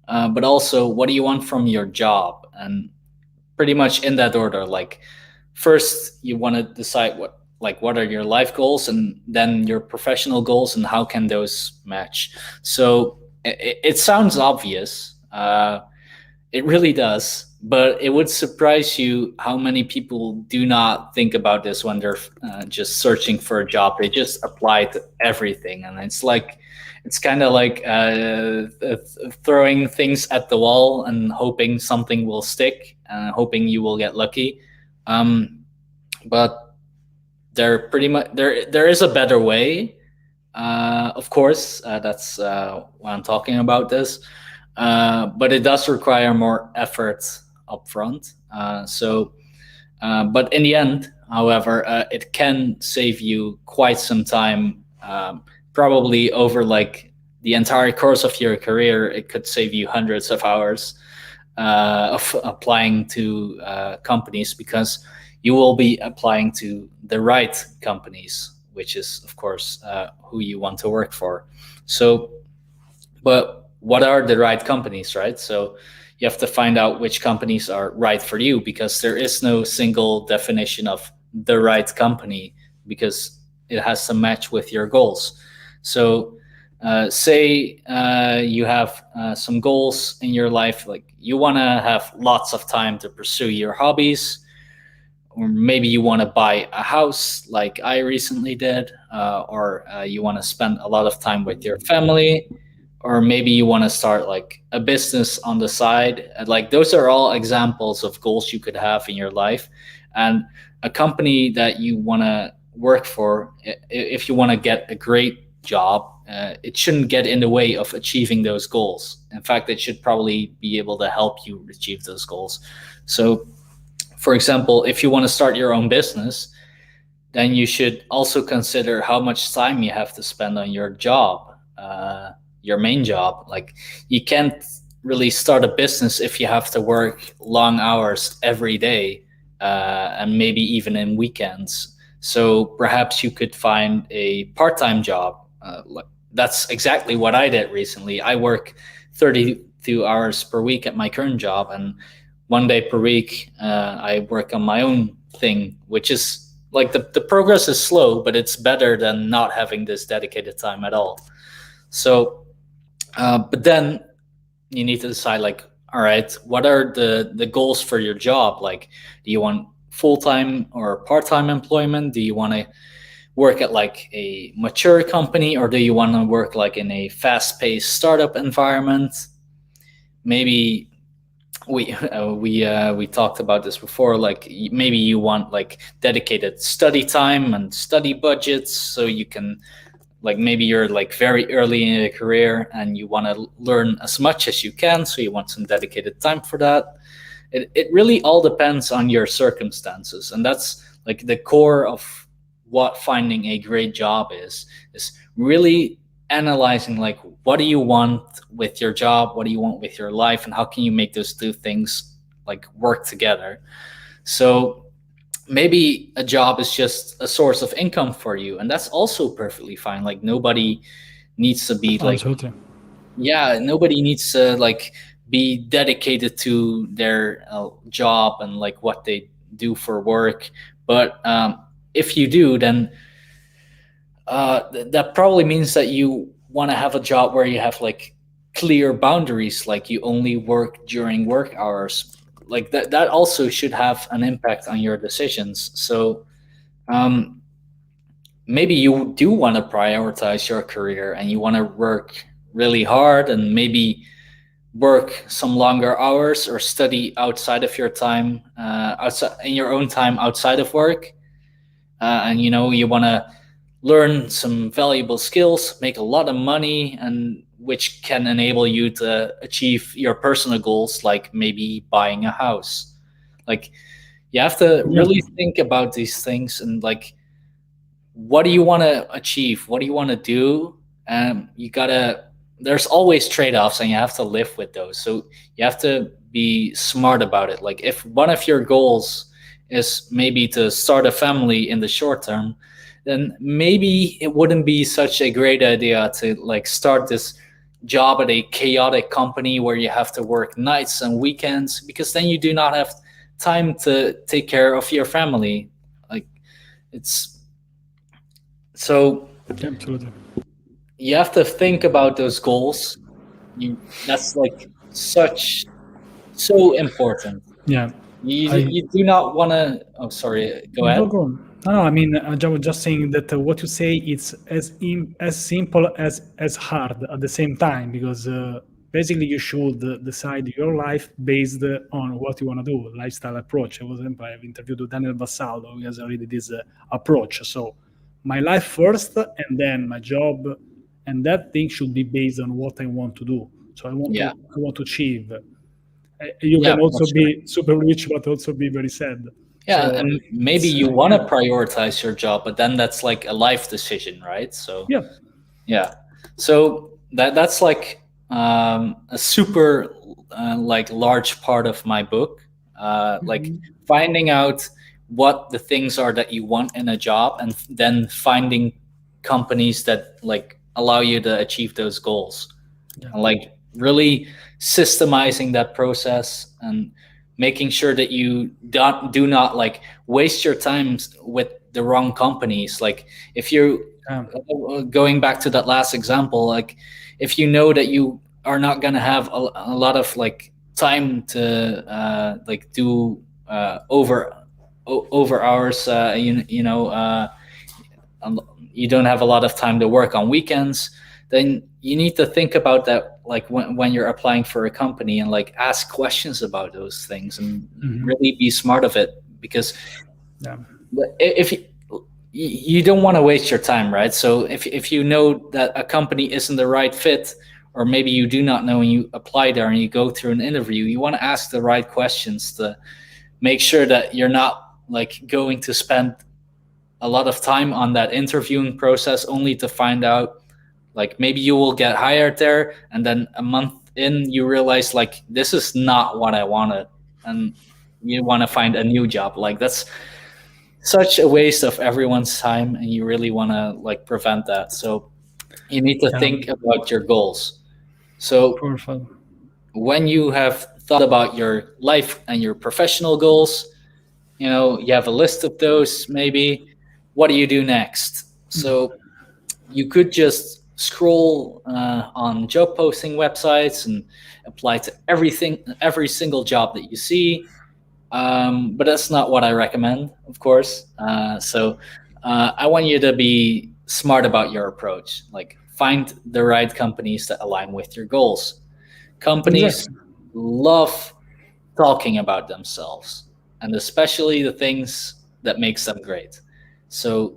But also, what do you want from your job? And pretty much in that order. Like, first, you want to decide what are your life goals, and then your professional goals, and how can those match. So it sounds obvious. It really does, but it would surprise you how many people do not think about this when they're just searching for a job. They just apply to everything, and it's kind of like throwing things at the wall and hoping something will stick, and hoping you will get lucky. But they're pretty much there. There is a better way. Of course, that's why I'm talking about this. But it does require more effort upfront. But in the end, however, it can save you quite some time. Probably over like the entire course of your career, it could save you hundreds of hours of applying to companies, because you will be applying to the right companies, which is, of course, who you want to work for. So, but what are the right companies, right? So you have to find out which companies are right for you, because there is no single definition of the right company, because it has to match with your goals. So say you have some goals in your life, like you want to have lots of time to pursue your hobbies, or maybe you want to buy a house like I recently did, or you want to spend a lot of time with your family, or maybe you want to start like a business on the side. And like, those are all examples of goals you could have in your life. And a company that you want to work for, if you want to get a great job, it shouldn't get in the way of achieving those goals. In fact, it should probably be able to help you achieve those goals. So for example, if you want to start your own business, then you should also consider how much time you have to spend on your job, your main job. Like, you can't really start a business if you have to work long hours every day, and maybe even in weekends. So perhaps you could find a part-time job. That's exactly what I did recently. I work 32 hours per week at my current job, and 1 day per week I work on my own thing, which is like the progress is slow, but it's better than not having this dedicated time at all. So but then you need to decide, like, all right, what are the goals for your job? Like, do you want full-time or part-time employment? Do you want to work at like a mature company, or do you want to work like in a fast-paced startup environment? Maybe we talked about this before. Like, maybe you want like dedicated study time and study budgets, so you can, like, maybe you're like very early in your career and you want to learn as much as you can, so you want some dedicated time for that. It really all depends on your circumstances, and that's like the core of what finding a great job is really analyzing, like, what do you want with your job, what do you want with your life, and how can you make those two things like work together. So maybe a job is just a source of income for you, and that's also perfectly fine. Like, nobody needs to be like, Absolutely. yeah, nobody needs to like be dedicated to their job and like what they do for work. But if you do, then that probably means that you want to have a job where you have like clear boundaries, like you only work during work hours. Like that also should have an impact on your decisions. So um, maybe you do want to prioritize your career and you want to work really hard and maybe work some longer hours or study outside of your time, outside in your own time outside of work. And you want to learn some valuable skills, make a lot of money, and which can enable you to achieve your personal goals, like maybe buying a house. Like you have to Yeah. really think about these things and like, what do you want to achieve? What do you want to do? You gotta. There's always trade-offs, and you have to live with those. So you have to be smart about it. Like if one of your goals is maybe to start a family in the short term, then maybe it wouldn't be such a great idea to like start this job at a chaotic company where you have to work nights and weekends, because then you do not have time to take care of your family. Like it's so Absolutely. you have to think about those goals. That's like such so important. Yeah. I You do not want to. Oh, sorry. Go Go, ahead. go on. No, I mean, I was just saying that what you say it's as simple as hard at the same time, because basically you should decide your life based on what you want to do, lifestyle approach. For example, I've interviewed Daniel Bassaldo, who has already this approach. So my life first, and then my job, and that thing should be based on what I want to do. So Yeah. I want to achieve. You Yeah, can for also sure. be super rich, but also be very sad. Yeah, So and maybe it's you want to yeah, prioritize your job, but then that's like a life decision, right? So yeah. yeah, so that's like a super like large part of my book, like Mhm. finding out what the things are that you want in a job, and then finding companies that like allow you to achieve those goals, Yeah. and like really systemizing that process and making sure that you don't do not like waste your time with the wrong companies. Like if you Yeah. going back to that last example, like if you know that you are not going to have a lot of like time to like do over hours, um, you don't have a lot of time to work on weekends, then you need to think about that, like when you're applying for a company, and like ask questions about those things and Mhm. really be smart of it, because Yeah. if you don't want to waste your time, right? So if you know that a company isn't the right fit, or maybe you do not know and you apply there and you go through an interview, you want to ask the right questions to make sure that you're not like going to spend a lot of time on that interviewing process only to find out like maybe you will get hired there and then a month in you realize like this is not what I wanted, and you want to find a new job. Like that's such a waste of everyone's time, and you really want to like prevent that. So you need to Yeah. think about your goals. So Perfect. when you have thought about your life and your professional goals, you have a list of those maybe, what do you do next? So you could just scroll on job posting websites and apply to every single job that you see. But that's not what I recommend, of course. So I want you to be smart about your approach. Like find the right companies that align with your goals. Companies Exactly. love talking about themselves, and especially the things that makes them great. So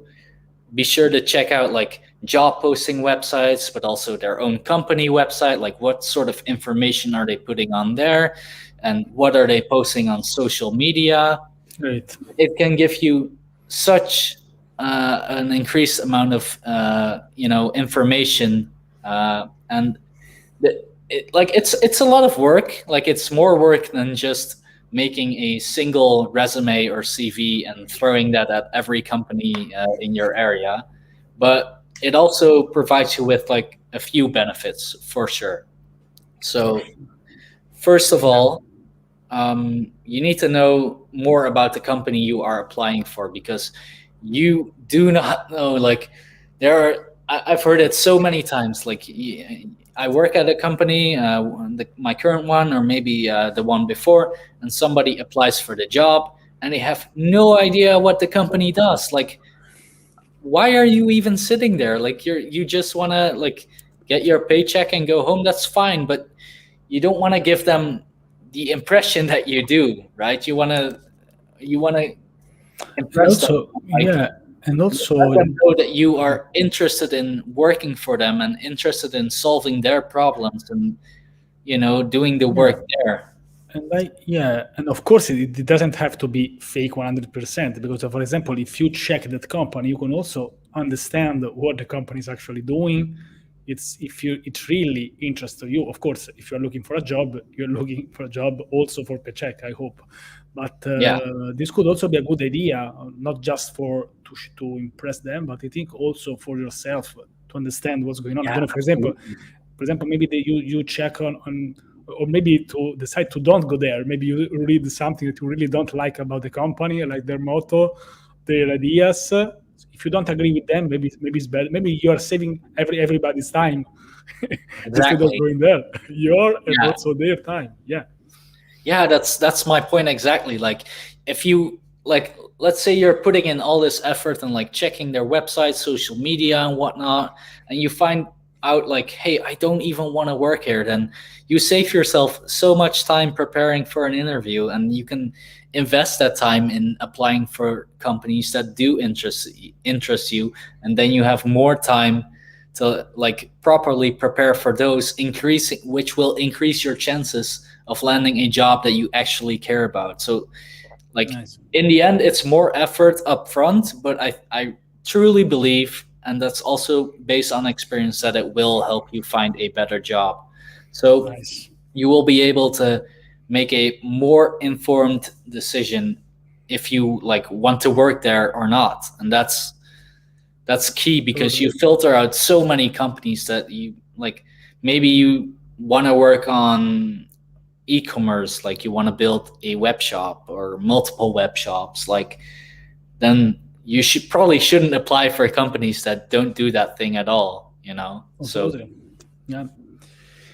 be sure to check out like job posting websites, but also their own company website. Like what sort of information are they putting on there, and what are they posting on social media? Great. It can give you such an increased amount of information, and it's a lot of work. Like it's more work than just making a single resume or CV and throwing that at every company in your area. But it also provides you with like a few benefits for sure. So first of Yeah. all, you need to know more about the company you are applying for, because you do not know. Like there are, I've heard it so many times. Like I work at a company, my current one, or maybe the one before, and somebody applies for the job, and they have no idea what the company does. Like, why are you even sitting there? Like you just want to like get your paycheck and go home. That's fine, but you don't want to give them the impression that you do, right? You want to And impress them, also, like yeah, and also, let them know that you are interested in working for them and interested in solving their problems and doing the yeah, work there. and of course, it doesn't have to be fake 100% because, for example, if you check that company, you can also understand what the company is actually doing. It's if you it really interests you. Of course, if you're looking for a job, you're looking for a job also for paycheck, I hope. But Yeah, this could also be a good idea, not just for to impress them, but I think also for yourself to understand what's going on. I yeah, don't know, absolutely. for example, maybe you check on or maybe to decide to don't go there. Maybe you read something that you really don't like about the company, like their motto, their ideas. If you don't agree with them, maybe it's bad. Maybe you are saving everybody's time instead of Exactly. going there. Your and Yeah. also their time. Yeah, Yeah, that's my point exactly. Like if you like let's say you're putting in all this effort and like checking their website, social media and whatnot, and you find out like, hey, I don't even want to work here, then you save yourself so much time preparing for an interview, and you can invest that time in applying for companies that do interest you, and then you have more time to like properly prepare for those, increasing which will increase your chances of landing a job that you actually care about. So like nice. in the end it's more effort up front, but I truly believe, and that's also based on experience, that it will help you find a better job. So Nice. you will be able to make a more informed decision if you like want to work there or not. And that's key because Totally. you filter out so many companies that you like. Maybe you want to work on e-commerce, like you want to build a web shop or multiple web shops, like then you should probably shouldn't apply for companies that don't do that thing at all. Oh, So totally. Yeah.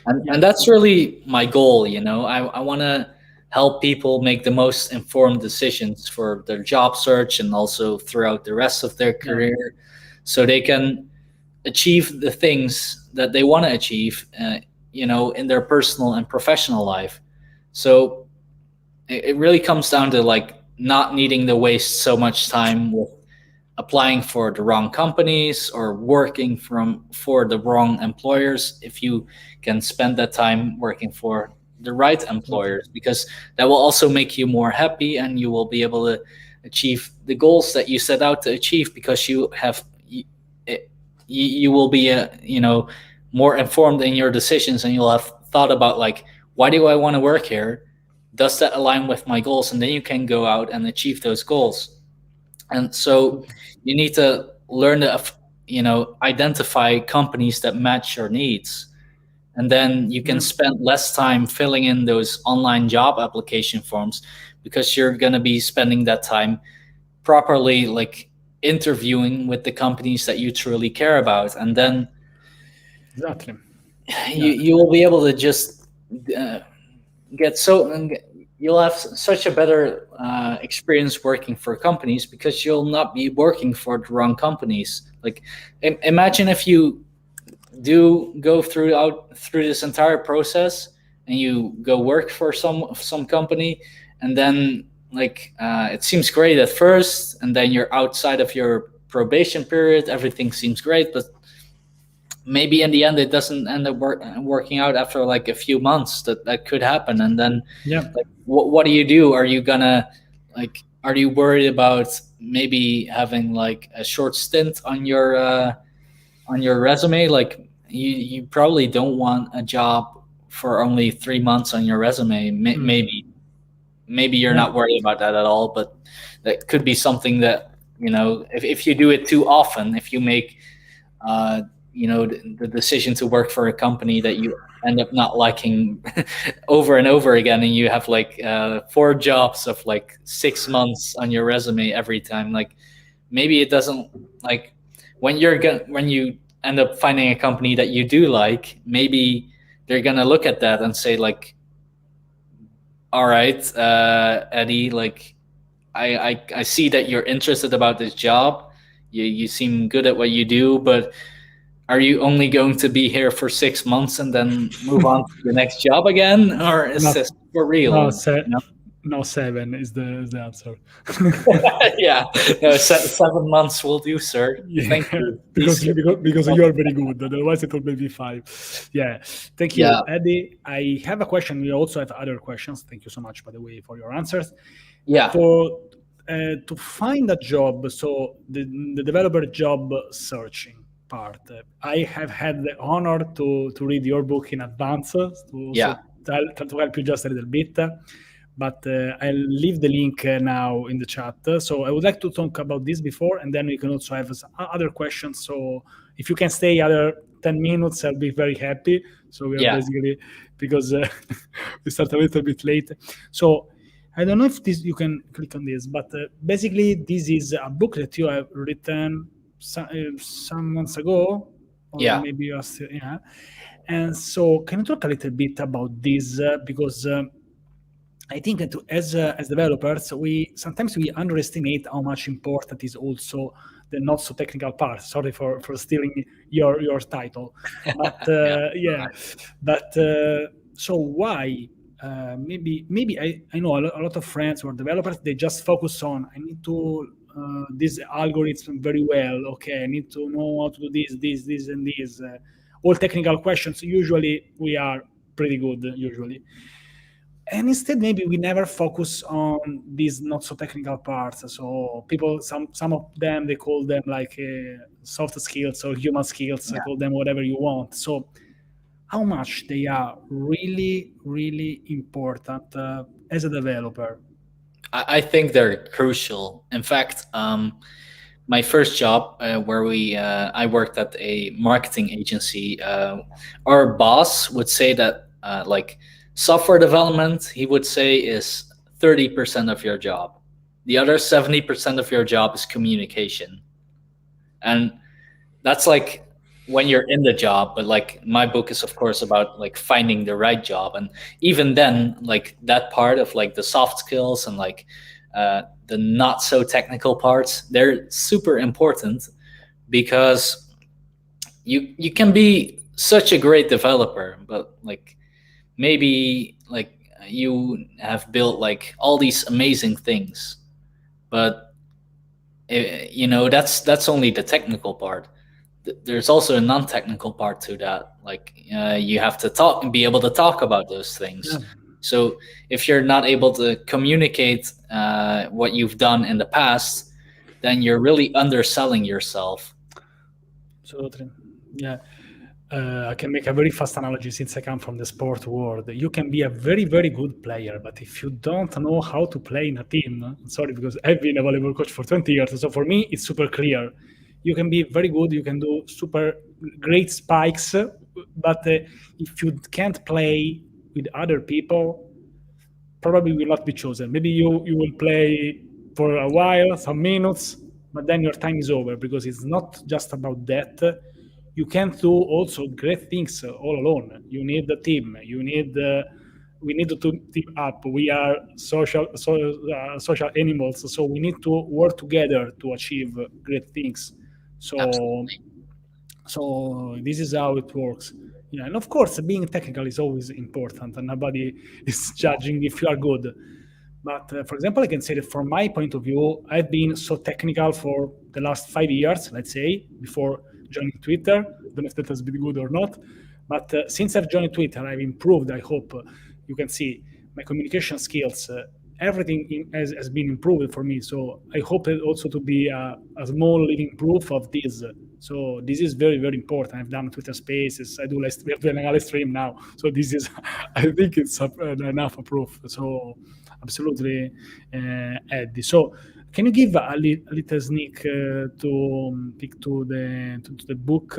and Yeah. that's really my goal. I want to help people make the most informed decisions for their job search and also throughout the rest of their Yeah. career, so they can achieve the things that they want to achieve, in their personal and professional life. So it really comes down to like not needing to waste so much time with applying for the wrong companies or working for the wrong employers, if you can spend that time working for the right Totally. employers, because that will also make you more happy, and you will be able to achieve the goals that you set out to achieve, because you will be more informed in your decisions, and you'll have thought about like, why do I want to work here, does that align with my goals, and then you can go out and achieve those goals. And so Totally. you need to learn to identify companies that match your needs, and then you can Yeah. spend less time filling in those online job application forms, because you're going to be spending that time properly like interviewing with the companies that you truly care about. And then Exactly. you Yeah. you will be able to just uh, get so and you'll have such a better experience working for companies, because you'll not be working for the wrong companies. Like imagine if you do go through this entire process, and you go work for some company, and then like it seems great at first, and then you're outside of your probation period, everything seems great, but maybe in the end it doesn't end up working out after like a few months. That could happen. And then Yeah. like what do you do? Are you gonna like are you worried about maybe having like a short stint on your resume? Like you probably don't want a job for only 3 months on your resume. Mm. Maybe you're Yeah. not worried about that at all, but that could be something that if you do it too often, if you make uh, the decision to work for a company that you end up not liking over and over again, and you have like 4 jobs of like 6 months on your resume every time, like maybe it doesn't like when you end up finding a company that you do like, maybe they're gonna look at that and say like, all right, Eddie, like I see that you're interested about this job. You seem good at what you do, but are you only going to be here for 6 months and then move on to the next job again, or is Not this for no real? se- You know? no 7 is the answer. Yeah, no, 7 months will do, sir. Yeah, Thank you. because Please. because you are very good. Otherwise, it will be 5. Yeah, thank Yeah, you, Eddie. I have a question. We also have other questions. Thank you so much, by the way, for your answers. yeah, For to find a job, so the developer job searching part, I have had the honor to read your book in advance, to yeah, also to help you just a little bit. But I'll leave the link now in the chat. So I would like to talk about this before, and then we can also have some other questions. So if you can stay other 10 minutes, I'll be very happy. So we are yeah, basically, because we start a little bit late. So I don't know if this you can click on this, but basically this is a book that you have written some months ago, or yeah, maybe you are still, yeah. And so, can you talk a little bit about this? Because I think that as developers, we sometimes we underestimate how much important is also the not so technical part. Sorry for stealing your title, but yeah. yeah, but so why? Maybe I know a lot of friends who are developers. They just focus on I need to this algorithm very well. Okay, I need to know how to do this, and this. All technical questions. Usually, we are pretty good. Usually, and instead maybe we never focus on these not so technical parts. So people, some of them, they call them like soft skills or human skills, Yeah. call them whatever you want. So how much they are really important as a developer? I think they're crucial. In fact, my first job, where I worked at a marketing agency. Our boss would say that like software development, he would say is 30% of your job. The other 70% of your job is communication, and that's like when you're in the job. But like my book is of course about like finding the right job, and even then, like that part of like the soft skills and like the not so technical parts, they're super important, because you can be such a great developer, but like maybe like you have built like all these amazing things, but that's only the technical part. There's also a non-technical part to that. Like you have to talk and be able to talk about those Yeah, things. So if you're not able to communicate what you've done in the past, then you're really underselling yourself. absolutely. Yeah. I can make a very fast analogy since I come from the sport world. You can be a very good player, but if you don't know how to play in a team, sorry, because I've been a volleyball coach for 20 years, so for me it's super clear. You can be very good, you can do super great spikes, but if you can't play with other people, probably will not be chosen. Maybe you will play for a while, some minutes, but then your time is over because it's not just about that. You can't do also great things all alone. You need a team. You need we need to team up. We are social animals, so we need to work together to achieve great things. So Absolutely. so this is how it works. Yeah, and of course, being technical is always important, and nobody is judging if you are good. But for example, I can say that from my point of view, I've been so technical for the last 5 years, let's say, before joining Twitter. I don't know if that has been good or not. But since I've joined Twitter, I've improved. I hope you can see my communication skills. Everything has been improved for me. So I hope it also to be a small living proof of this. So this is very important. I've done Twitter Spaces. I do we are doing a live stream now. So this is, I think it's enough proof. So absolutely, Eddie. So can you give a little sneak to the book?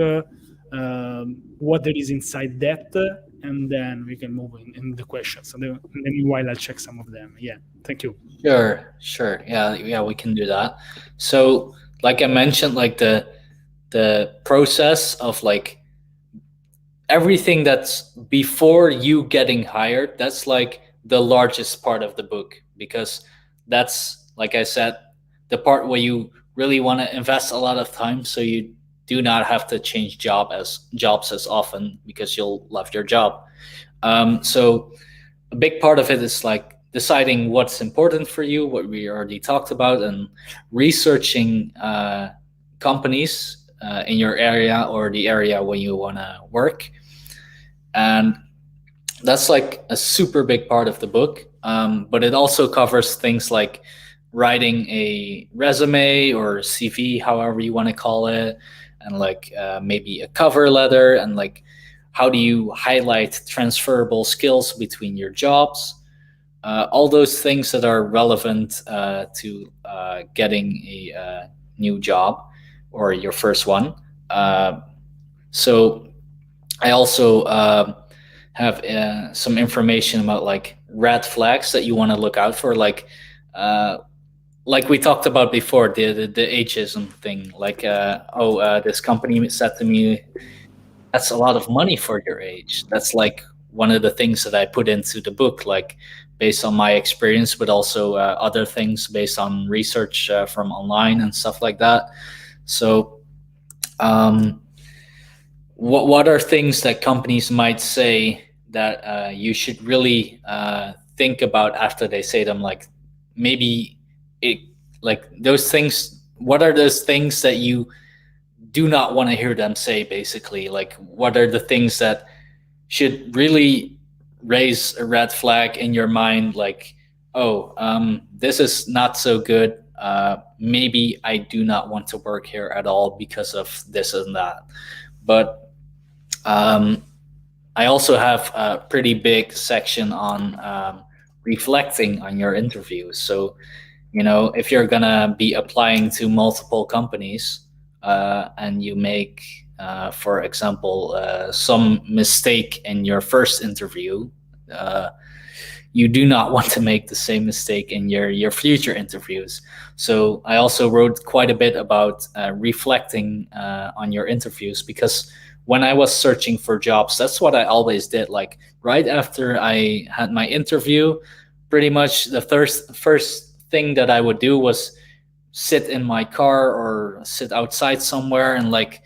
What there is inside that, and then we can move in the questions. And then meanwhile, I'll check some of them. Yeah, thank you. Sure, sure. Yeah, yeah, we can do that. So like I mentioned, like the process of like everything that's before you getting hired, that's like the largest part of the book, because that's, like I said, the part where you really want to invest a lot of time, so you do not have to change jobs as often because you'll love your job. So a big part of it is like deciding what's important for you, what we already talked about, and researching companies in your area or the area where you want to work. And that's like a super big part of the book. But it also covers things like writing a resume or CV, however you want to call it, and like maybe a cover letter, and like how do you highlight transferable skills between your jobs. All those things that are relevant to getting a new job or your first one. So I also have some information about like red flags that you want to look out for, uh, like we talked about before, the ageism thing. Like, this company said to me, "That's a lot of money for your age." That's like one of the things that I put into the book, like based on my experience, but also other things based on research from online and stuff like that. So, um, what are things that companies might say that you should really think about after they say them? Like maybe it, like those things. What are those things that you do not want to hear them say? Basically, like what are the things that should really raise a red flag in your mind? Like, oh, this is not so good. Maybe I do not want to work here at all because of this and that. But um, I also have a pretty big section on reflecting on your interviews. So, if you're gonna be applying to multiple companies and you make, for example, some mistake in your first interview, uh, you do not want to make the same mistake in your future interviews. So I also wrote quite a bit about reflecting on your interviews, because when I was searching for jobs, that's what I always did. Like right after I had my interview, pretty much the first thing that I would do was sit in my car or sit outside somewhere and like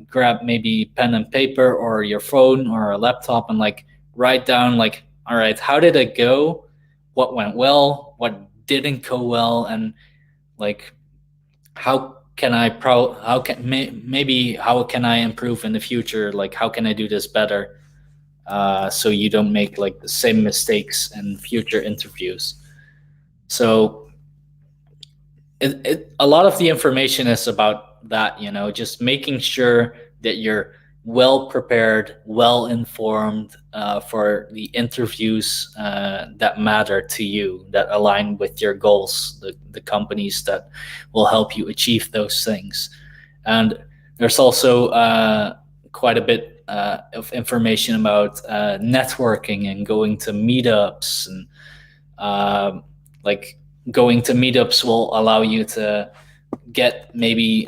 grab maybe pen and paper or your phone or a laptop and like write down like, all right, how did it go? What went well? What didn't go well? And like, maybe how can I improve in the future? Like, how can I do this better? So you don't make like the same mistakes in future interviews. So a lot of the information is about that, just making sure that you're well prepared, well informed for the interviews that matter to you, that align with your goals, the companies that will help you achieve those things. And there's also quite a bit of information about networking and going to meetups, and like going to meetups will allow you to get maybe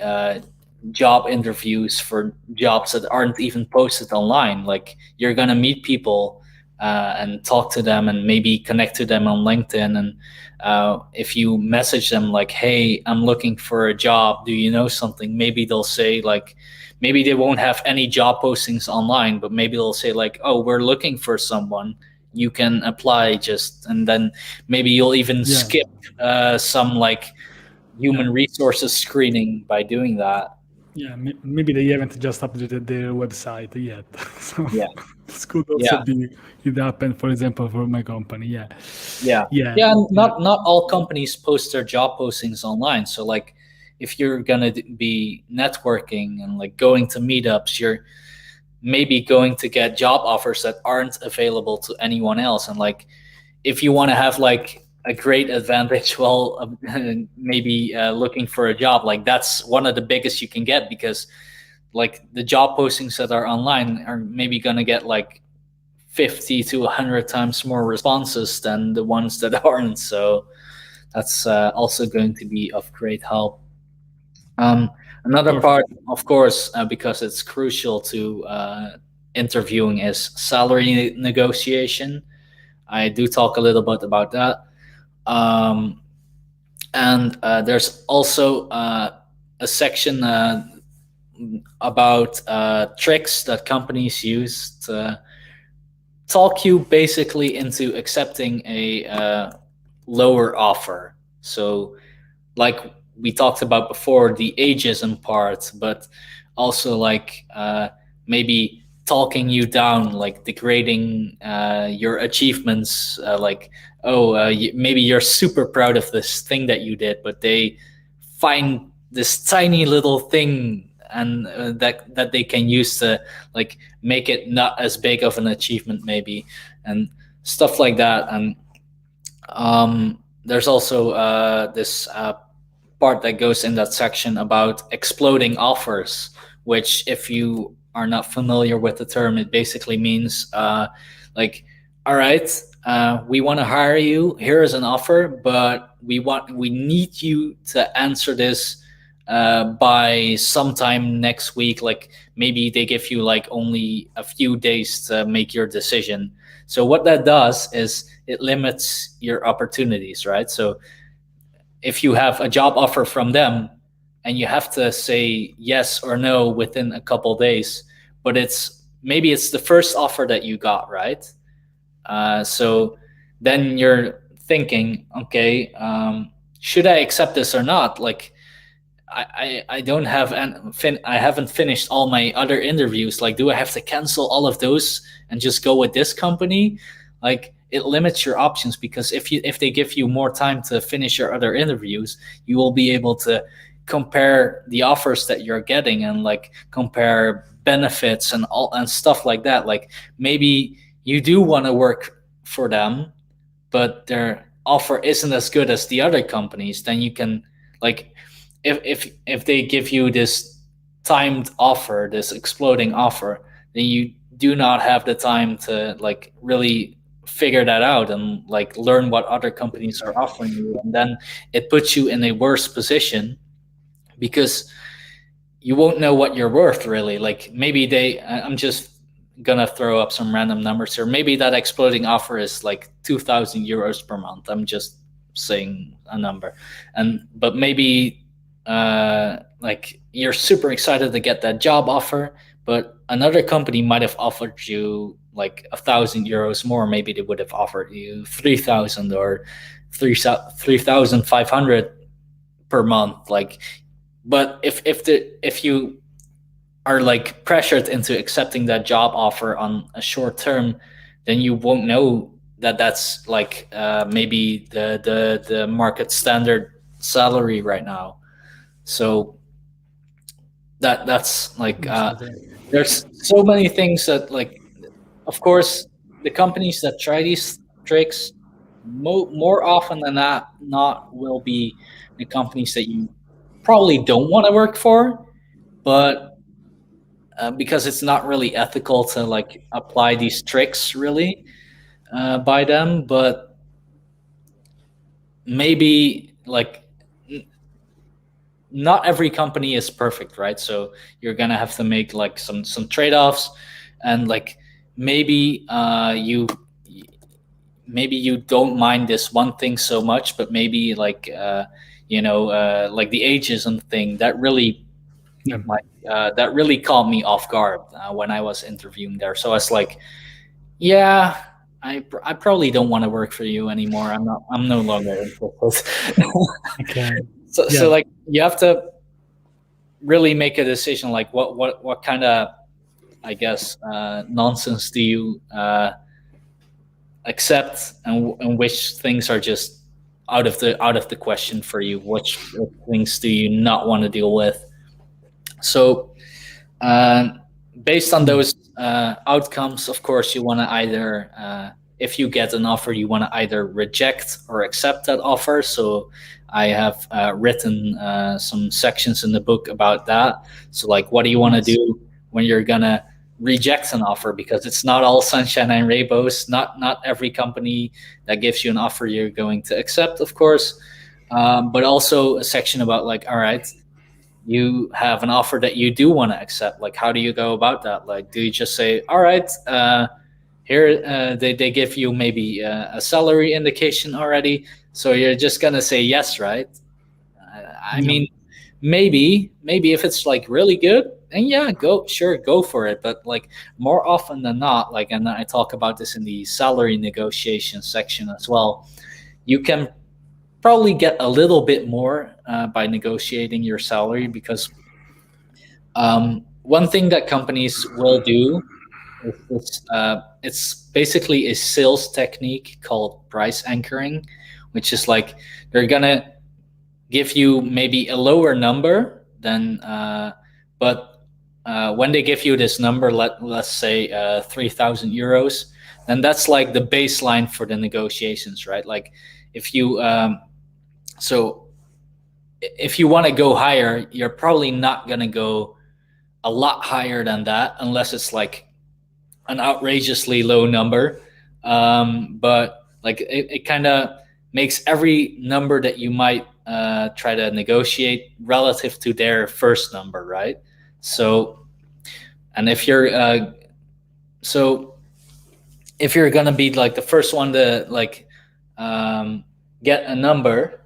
job interviews for jobs that aren't even posted online. Like you're gonna meet people and talk to them and maybe connect to them on LinkedIn. And if you message them like, "Hey, I'm looking for a job. Do you know something?" Maybe they'll say like, maybe they won't have any job postings online, but maybe they'll say like, "Oh, we're looking for someone. You can apply." Just, and then maybe you'll even Yeah. skip some like human resources screening by doing that. Yeah, maybe they haven't just updated their website yet. So Yeah, this could also yeah, be it happened, for example, for my company. Yeah. yeah, Yeah. yeah. And Yeah. not all companies post their job postings online. So like, if you're gonna be networking and like going to meetups, you're maybe going to get job offers that aren't available to anyone else. And like, if you want to have like a great advantage while maybe looking for a job, like that's one of the biggest you can get, because like the job postings that are online are maybe going to get like 50 to 100 times more responses than the ones that aren't. So that's also going to be of great help. Another Perfect. part, of course, because it's crucial to interviewing, is salary negotiation. I do talk a little bit about that. Um, and there's also a section about tricks that companies use to talk you basically into accepting a lower offer. So, like we talked about before, the ageism part, but also like maybe talking you down, like degrading your achievements, like, oh, maybe you're super proud of this thing that you did, but they find this tiny little thing, and that they can use to like make it not as big of an achievement maybe, and stuff like that. And there's also this part that goes in that section about exploding offers, which, if you are not familiar with the term, it basically means like, all right, we want to hire you. Here is an offer, but we need you to answer this by sometime next week. Like maybe they give you like only a few days to make your decision. So what that does is it limits your opportunities, right? So if you have a job offer from them and you have to say yes or no within a couple days, but it's the first offer that you got, right? So then you're thinking, okay, should I accept this or not? Like, I don't have I haven't finished all my other interviews. Like, do I have to cancel all of those and just go with this company? Like, it limits your options, because if they give you more time to finish your other interviews, you will be able to compare the offers that you're getting and like compare benefits and all and stuff like that. Like maybe you do want to work for them, but their offer isn't as good as the other companies. Then you can, like, if they give you this timed offer, this exploding offer, then you do not have the time to like really figure that out and like learn what other companies are offering you, and then it puts you in a worse position, because you won't know what you're worth really. Like maybe I'm just gonna throw up some random numbers here. Maybe that exploding offer is like 2,000 euros per month. I'm just saying a number, but maybe like you're super excited to get that job offer, but another company might have offered you like 1,000 euros more. Maybe they would have offered you 3,000 or 3,500 per month. Like, but if you are like pressured into accepting that job offer on a short term, then you won't know that that's like maybe the market standard salary right now. So that's like there's so many things that, like, of course, the companies that try these tricks more often than not will be the companies that you probably don't want to work for, but because it's not really ethical to like apply these tricks really by them. But maybe like not every company is perfect, right? So you're gonna have to make like some trade-offs, and like maybe you don't mind this one thing so much, but maybe like like the ageism thing that really Yeah. that really caught me off guard when I was interviewing there. So I was like, yeah, I probably don't want to work for you anymore. I'm no longer interested. Okay. So like you have to really make a decision, like what kind of, I guess, nonsense do you accept, and which things are just out of the question for you, which things do you not want to deal with. So based on those outcomes, of course, you want to either if you get an offer, you want to either reject or accept that offer. So I have written some sections in the book about that. So like, what do you want to do when you're gonna reject an offer? Because it's not all sunshine and rainbows. Not every company that gives you an offer you're going to accept, of course. But also a section about like, all right, you have an offer that you do want to accept, like how do you go about that? Like, do you just say, all right, here they give you maybe a salary indication already, so you're just gonna say yes, right? I Yeah. mean, maybe if it's like really good, and yeah, go for it. But like more often than not, like, and I talk about this in the salary negotiation section as well, you can probably get a little bit more by negotiating your salary, because one thing that companies will do is this, it's basically a sales technique called price anchoring, which is like they're gonna give you maybe a lower number than, but when they give you this number, let's say 3,000 euros, then that's like the baseline for the negotiations, right? Like if you so if you want to go higher, you're probably not going to go a lot higher than that unless it's like an outrageously low number. But like it kind of makes every number that you might try to negotiate relative to their first number, right? So, and if you're so if you're gonna be like the first one to like get a number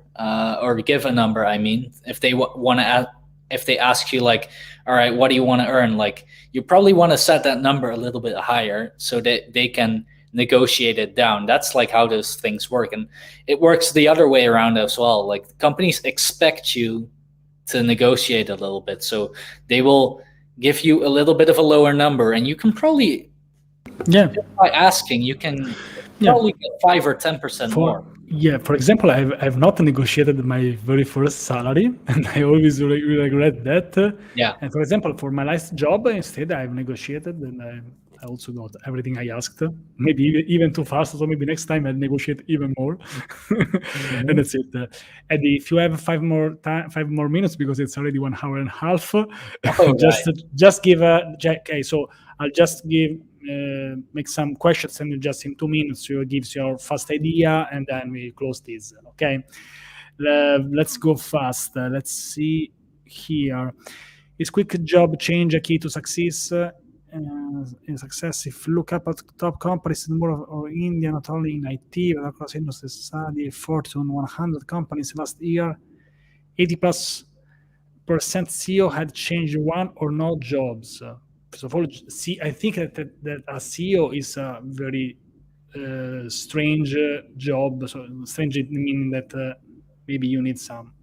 or give a number, I mean, if they want to, if they ask you like, all right, what do you want to earn? Like, you probably want to set that number a little bit higher so that they can negotiate it down. That's like how those things work, and it works the other way around as well. Like companies expect you to negotiate a little bit, so they will give you a little bit of a lower number, and you can probably, Yeah. by asking, you can Yeah. probably get 5 or 10% more. Yeah, for example, I've not negotiated my very first salary, and I always regret that. Yeah. And for example, for my last job, instead, I've negotiated, and I also got everything I asked. Maybe even too fast, so maybe next time I'll negotiate even more. And that's it. Eddie, if you have 5 more minutes, because it's already 1 hour and a half, just give a okay. So I'll just make some questions, and just in 2 minutes you gives your first idea, and then we close this. Okay, let's go fast. Let's see here. Is quick job change a key to success? In success, if you look up at top companies in more of India, not only in IT but across industry, study Fortune 100 companies last year, 80+% CEO had changed one or no jobs. First of all, I think that a CEO is a very strange job. So strange meaning that maybe you need some,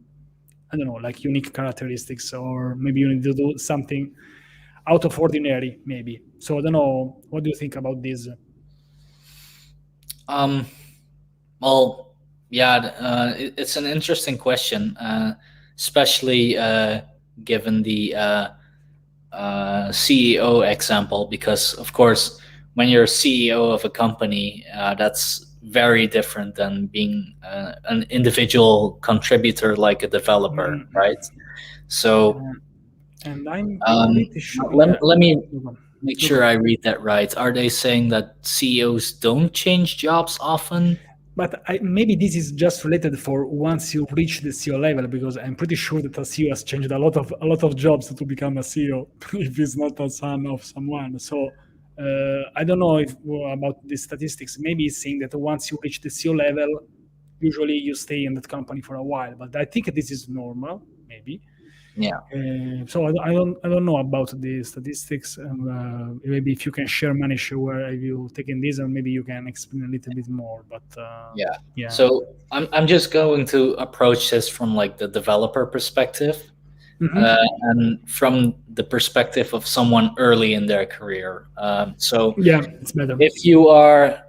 I don't know, like unique characteristics, or maybe you need to do something out of ordinary, maybe. So I don't know. What do you think about this? Well, yeah, it's an interesting question, especially given the CEO example, because of course, when you're CEO of a company, that's very different than being an individual contributor like a developer, right? So, and I'm pretty sure. Let me make sure I read that right. Are they saying that CEOs don't change jobs often? But maybe this is just related for once you reach the CEO level, because I'm pretty sure that a CEO has changed a lot of jobs to become a CEO if he's not a son of someone. So I don't know about the statistics. Maybe it's saying that once you reach the CEO level, usually you stay in that company for a while. But I think this is normal, maybe. Yeah. So I don't know about the statistics. Maybe if you can share, Manish, where have you taken this, or maybe you can explain a little bit more. But yeah. So I'm just going to approach this from like the developer perspective, and from the perspective of someone early in their career. So yeah, it's better. If you are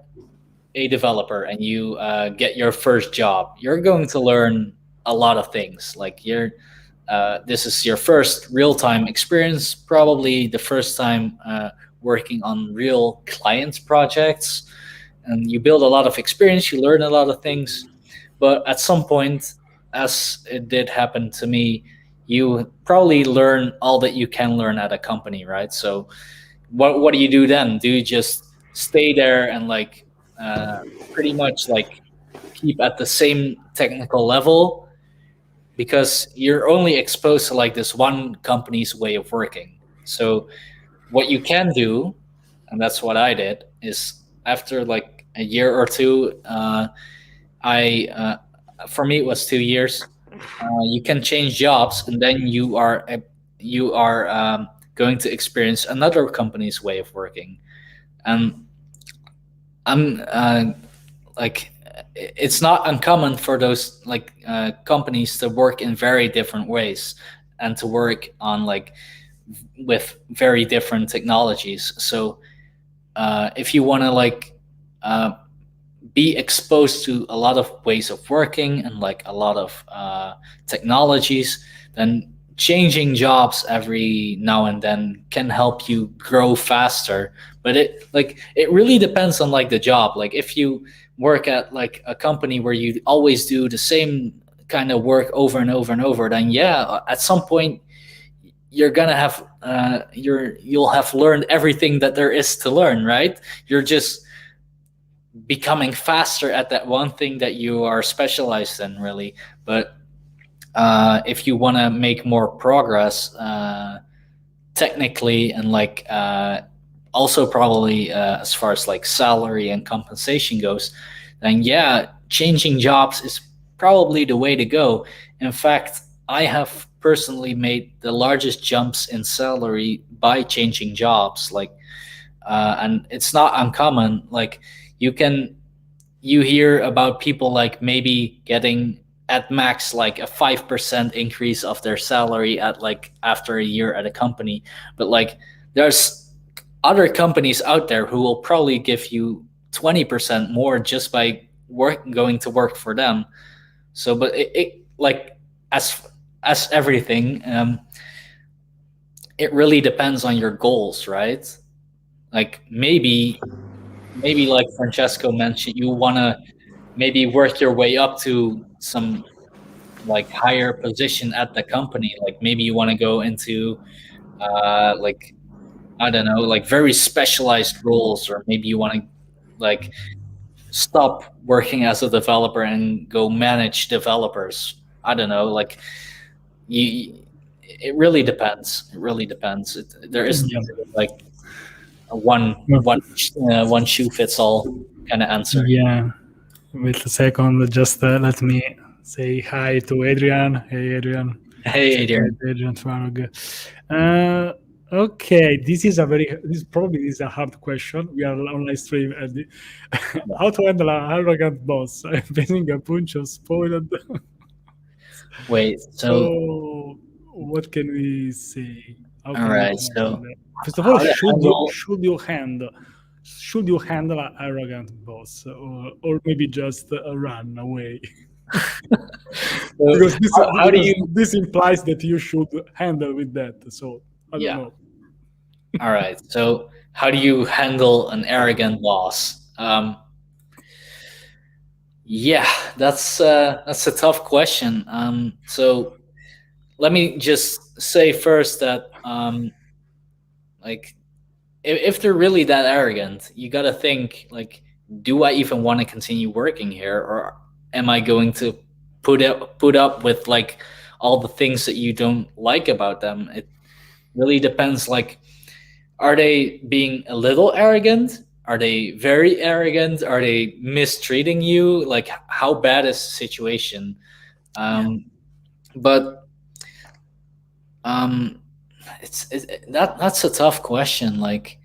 a developer and you get your first job, you're going to learn a lot of things. Like this is your first real-time experience, probably the first time working on real client projects, and you build a lot of experience, you learn a lot of things. But at some point, as it did happen to me, you probably learn all that you can learn at a company, right? So what do you do then? Do you just stay there and like pretty much like keep at the same technical level? because you're only exposed to like this one company's way of working. So what you can do, and that's what I did, is after like a year or two, I for me it was 2 years. You can change jobs, and then you are going to experience another company's way of working. And I'm like, it's not uncommon for those like companies to work in very different ways and to work on like with very different technologies. So if you want to like uh, be exposed to a lot of ways of working and like a lot of technologies, then changing jobs every now and then can help you grow faster. But it really depends on like the job. Like if you work at like a company where you always do the same kind of work over and over and over, then yeah, at some point you're gonna have you'll have learned everything that there is to learn, right? You're just becoming faster at that one thing that you are specialized in, really. But if you want to make more progress technically, and like also probably as far as like salary and compensation goes, then yeah, changing jobs is probably the way to go. In fact, I have personally made the largest jumps in salary by changing jobs. Like and it's not uncommon. Like you hear about people like maybe getting at max like a 5% increase of their salary at like after a year at a company. But like there's other companies out there who will probably give you 20% more just by going to work for them. So but it like as everything, it really depends on your goals, right? Like maybe like Francesco mentioned, you want to maybe work your way up to some like higher position at the company. Like maybe you want to go into like, I don't know, like very specialized roles, or maybe you want to like stop working as a developer and go manage developers. I don't know, like you. It really depends. It really depends. There isn't Yeah. like a one shoe fits all kind of answer. Yeah. Wait a second. Just let me say hi to Adrian. Hey, Adrian. Hey, Adrian. Adrian Farag. Okay, this probably is a hard question. We are on live stream. How to handle an arrogant boss? I'm facing a bunch of spoiled. Wait, So what can we say? How all can right, we so handle it? First of all, how to handle- should you handle an arrogant boss, or maybe just run away? Because how do you? this implies that you should handle with that. So I don't Yeah. know. All right, so how do you handle an arrogant boss? Yeah, that's a tough question. So let me just say first that like if they're really that arrogant, you got to think like, do I even want to continue working here, or am I going to put up with like all the things that you don't like about them? It really depends. Like, are they being a little arrogant? Are they very arrogant? Are they mistreating you? Like, how bad is the situation? But that's a tough question. Like,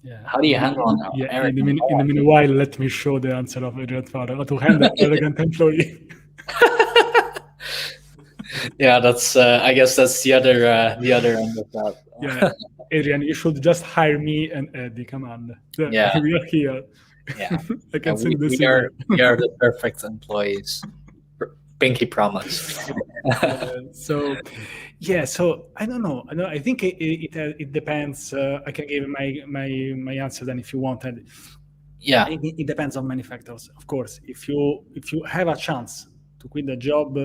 Yeah. how do you handle an In arrogant the meanwhile, let me show the answer of Adrian Farag. How to handle arrogant employee. Yeah, that's. I guess that's the other end of that. Yeah, Adrian, you should just hire me and Eddie. Come on. Yeah. We are here. Yeah. I can send this we are email. we are the perfect employees. Pinky promise. So I don't know. I think it depends. I can give my answer then if you want. And Yeah. it depends on many factors. Of course, if you have a chance to quit the job,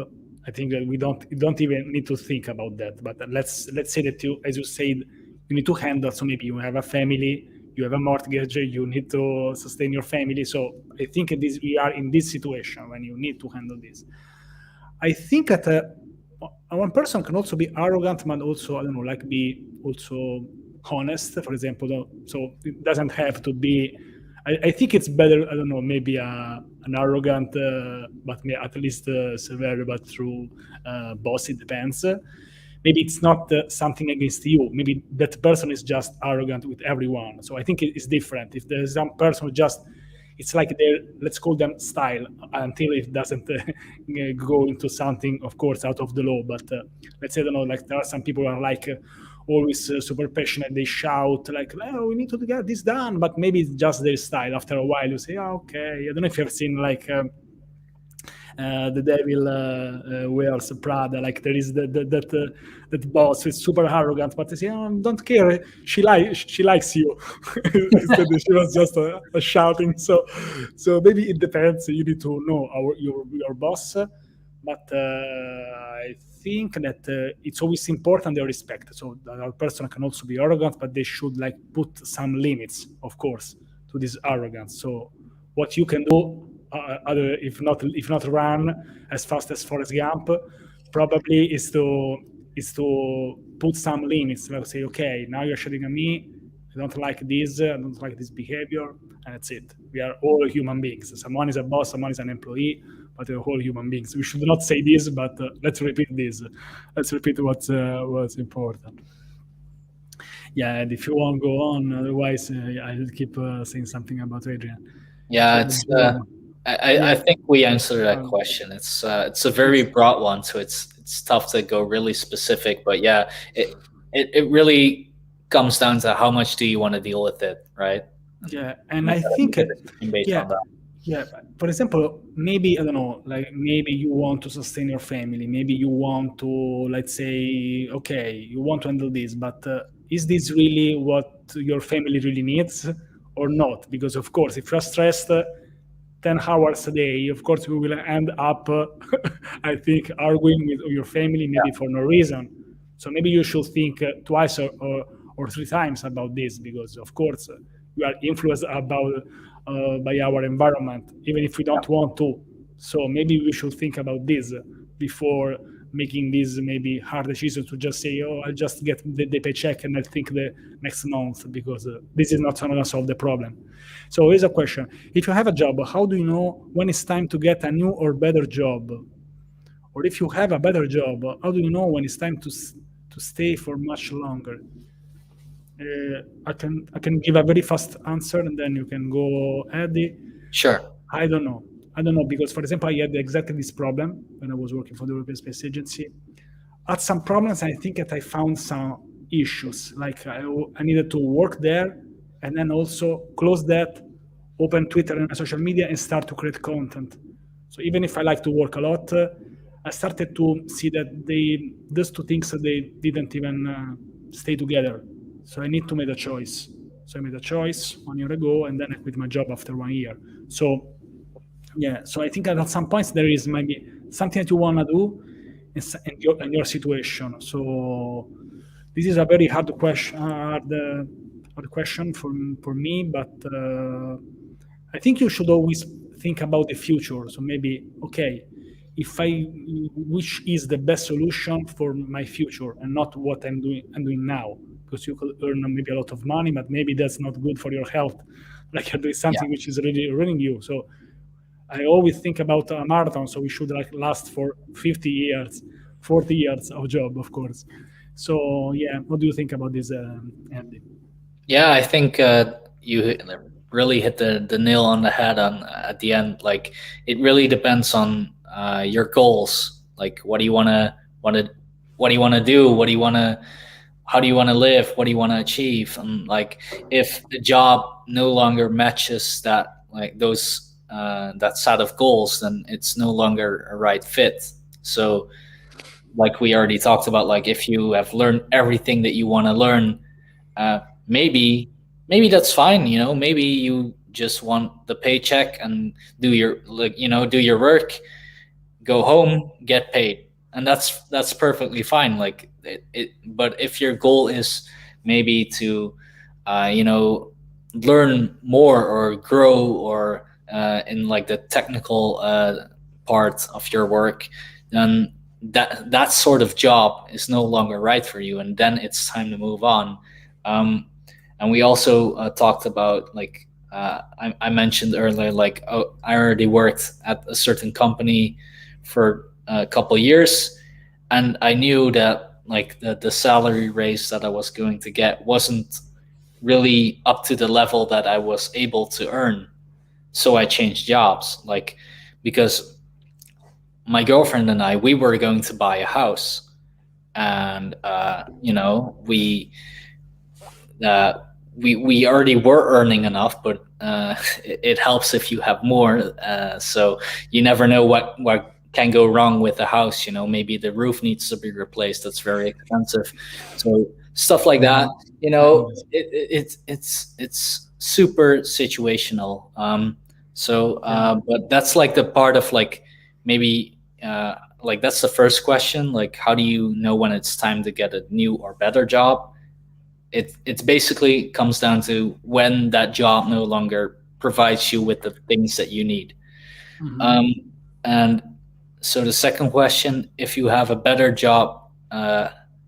I think that you don't even need to think about that. But let's say that you, as you said, you need to handle. So maybe you have a family, you have a mortgage, you need to sustain your family. So I think we are in this situation when you need to handle this. I think that one person can also be arrogant, but also, I don't know, like be also honest, for example. So it doesn't have to be. I think it's better. I don't know, maybe an arrogant, but at least severe, but through boss. It depends. Maybe it's not something against you. Maybe that person is just arrogant with everyone. So I think it's different. If there's some person who just, it's like their, let's call them style, until it doesn't go into something, of course, out of the law. But let's say, I don't know, like there are some people who are like always super passionate. They shout like, "Oh, we need to get this done," but maybe it's just their style. After a while, you say, "Oh, okay." I don't know if you've seen like. The devil wears Prada. Like there is that boss who's super arrogant, but they say, "Oh, don't care. She likes you." Instead, she was just shouting. So maybe it depends. You need to know your boss, but I think that it's always important the respect. So that person can also be arrogant, but they should like put some limits, of course, to this arrogance. So what you can do, if not run as fast as Forrest Gump, probably is to put some limits. Like say, okay, now you're shouting at me. I don't like this. I don't like this behavior, and that's it. We are all human beings. Someone is a boss, someone is an employee, but we're all human beings. We should not say this, but let's repeat this. Let's repeat what's important. Yeah, and if you want to go on, otherwise I'll keep saying something about Adrian. Yeah, it's. I think we answered that question. It's a very broad one, so it's tough to go really specific. But yeah, it really comes down to how much do you want to deal with it, right? Yeah, and I think yeah. For example, maybe I don't know, like maybe you want to sustain your family. Maybe you want to, let's say, okay, you want to handle this, but is this really what your family really needs or not? Because of course, if you're stressed 10 hours a day, of course, we will end up, I think, arguing with your family, maybe for no reason. So maybe you should think twice or three times about this, because, of course, we are influenced by our environment, even if we don't want to. So maybe we should think about this before making this maybe hard decision to just say, "Oh, I'll just get the paycheck and I'll think the next month," because this is not going to solve the problem. So here's a question. If you have a job, how do you know when it's time to get a new or better job? Or if you have a better job, how do you know when it's time to stay for much longer? I can give a very fast answer, and then you can go, Eddy. Sure. I don't know. Because, for example, I had exactly this problem when I was working for the European Space Agency. At some problems, I think that I found some issues. Like I needed to work there and then also close that, open Twitter and social media and start to create content. So even if I like to work a lot, I started to see that those two things, they didn't even stay together. So I need to make a choice. So I made a choice 1 year ago, and then I quit my job after 1 year. So yeah, so I think that at some points there is maybe something that you want to do in your situation. So this is a very hard question for me, but I think you should always think about the future. So maybe, okay, which is the best solution for my future and not what I'm doing now, because you could earn maybe a lot of money, but maybe that's not good for your health. Like you're doing something which is really ruining you. So I always think about a marathon, so we should like last for 50 years, 40 years of job, of course. So yeah, what do you think about this, Andy? Yeah, I think you really hit the nail on the head at the end. Like it really depends on your goals. Like what do you want to do? How do you want to live? What do you want to achieve? And like if the job no longer matches that, like those that set of goals, then it's no longer a right fit. So like we already talked about, like if you have learned everything that you want to learn, maybe that's fine. Maybe you just want the paycheck and do your work, go home, get paid, and that's perfectly fine. Like but if your goal is maybe to learn more or grow or in like the technical part of your work, then that sort of job is no longer right for you, and then it's time to move on. Um, and we also talked about like I mentioned earlier, like, oh, I already worked at a certain company for a couple years, and I knew that like the salary raise that I was going to get wasn't really up to the level that I was able to earn. So I changed jobs, like, because my girlfriend and I, we were going to buy a house, and uh, we already were earning enough, but it helps if you have more. So you never know what can go wrong with the house. Maybe the roof needs to be replaced. That's very expensive. So stuff like that. It's super situational. But that's like the part of like maybe. Like that's the first question. Like, how do you know when it's time to get a new or better job? It's basically comes down to when that job no longer provides you with the things that you need. And so the second question, if you have a better job,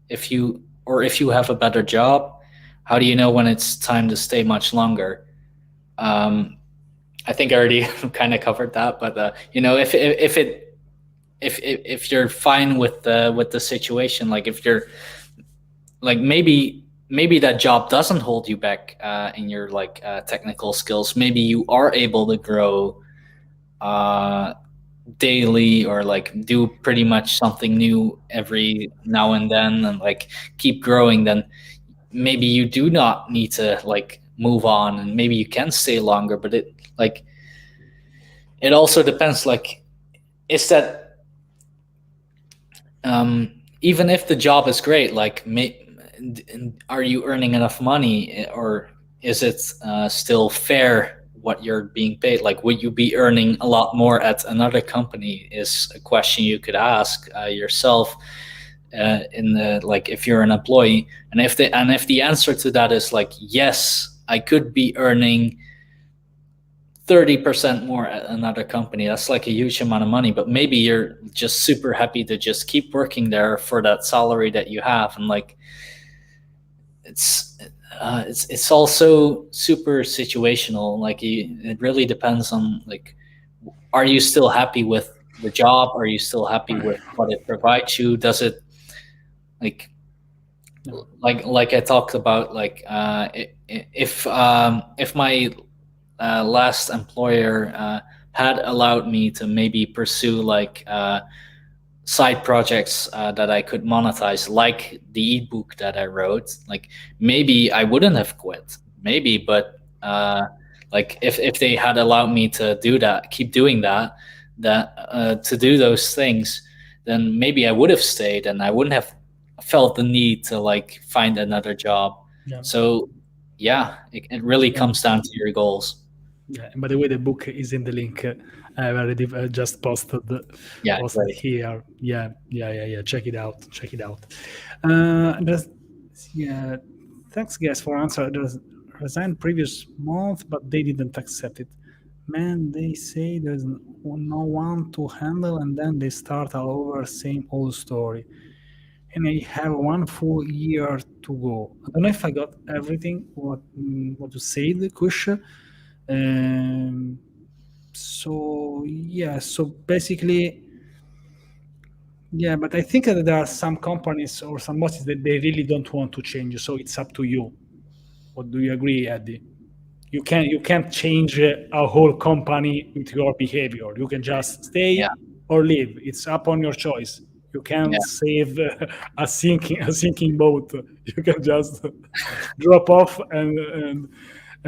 if you have a better job, how do you know when it's time to stay much longer? I think I already kind of covered that, but if you're fine with the situation, like if you're like maybe that job doesn't hold you back in your like technical skills. Maybe you are able to grow daily, or like do pretty much something new every now and then, and like keep growing. Then maybe you do not need to like move on, and maybe you can stay longer. But it also depends. Like, is that even if the job is great, like are you earning enough money, or is it still fair what you're being paid? Like, would you be earning a lot more at another company, is a question you could ask yourself in the like if you're an employee. And if the answer to that is like, yes, I could be earning 30% more at another company, that's like a huge amount of money. But maybe you're just super happy to just keep working there for that salary that you have. And like it's also super situational. Like it really depends on like, are you still happy with the job? Are you still happy with what it provides you? Does it like like I talked about, like if my last employer had allowed me to maybe pursue like side projects that I could monetize, like the ebook that I wrote, like maybe I wouldn't have quit, maybe. But like if they had allowed me to do that, keep doing that, to do those things, then maybe I would have stayed, and I wouldn't have felt the need to like find another job. So yeah, it really comes down to your goals. Yeah, and by the way, the book is in the link. I've already just posted Great. here. Yeah. Check it out. Yeah. Thanks, guys, for answer. There's resigned previous month, but they didn't accept it. Man, they say there's no one to handle, and then they start all over, same old story. And I have 1 full year to go. I don't know if I got everything what you said, Kush. So yeah, so basically, yeah, but I think that there are some companies or some bosses that they really don't want to change. So it's up to you. What do you agree, Eddie? You can't change a whole company with your behavior. You can just stay or leave. It's up on your choice. You can't save a sinking boat. You can just drop off and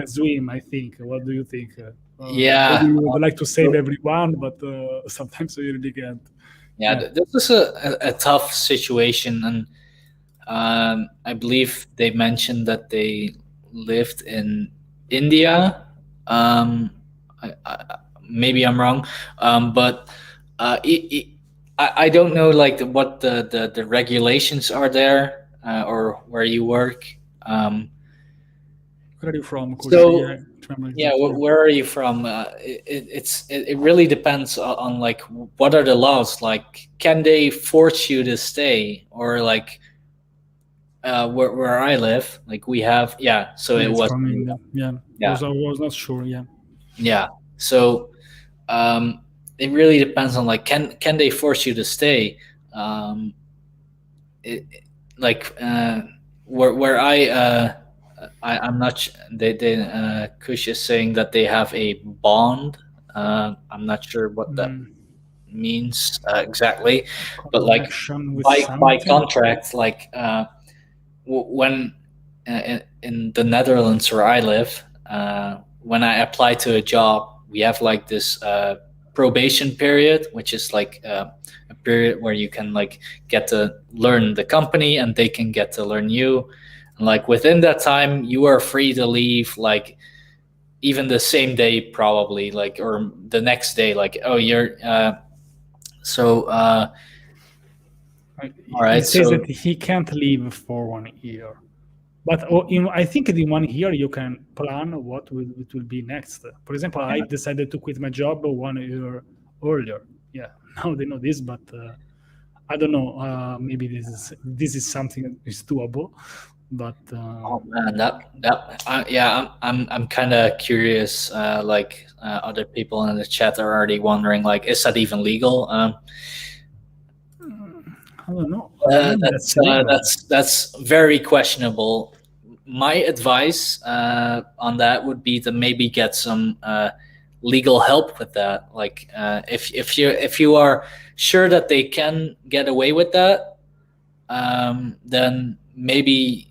swim. I think. What do you think? Maybe you would like to save everyone, but sometimes you really can't. This is a tough situation, and I believe they mentioned that they lived in India. Maybe I'm wrong, but I don't know like what the regulations are there, or where you work. Where are you from, Coach? So Remember yeah, exactly. where are you from? It really depends on like what are the laws. Like, can they force you to stay, or like where I live, like we have So Yeah, it it's was from India. Yeah, yeah I was not sure. Yeah. yeah. So um, it really depends on like can they force you to stay? Um, like where I'm not Kush is saying that they have a bond. I'm not sure what that Mm, means exactly, but like connection with by something. contract, like when in the Netherlands where I live, when I apply to a job, we have like this probation period, which is like a period where you can like get to learn the company and they can get to learn you. And like within that time, you are free to leave, like even the same day, probably, like or the next day. Like, oh, you're so all He right, says that so he can't leave for 1 year. But I think in 1 year you can plan what it will be next. For example, I decided to quit my job 1 year earlier. Yeah, now they know this, but I don't know. Maybe this is something that is doable. But oh man, that yeah, I'm kind of curious. Like other people in the chat are already wondering, like, is that even legal? I don't know. I don't know if that's illegal. That's very questionable. My advice on that would be to maybe get some legal help with that. Like, if you are sure that they can get away with that, then maybe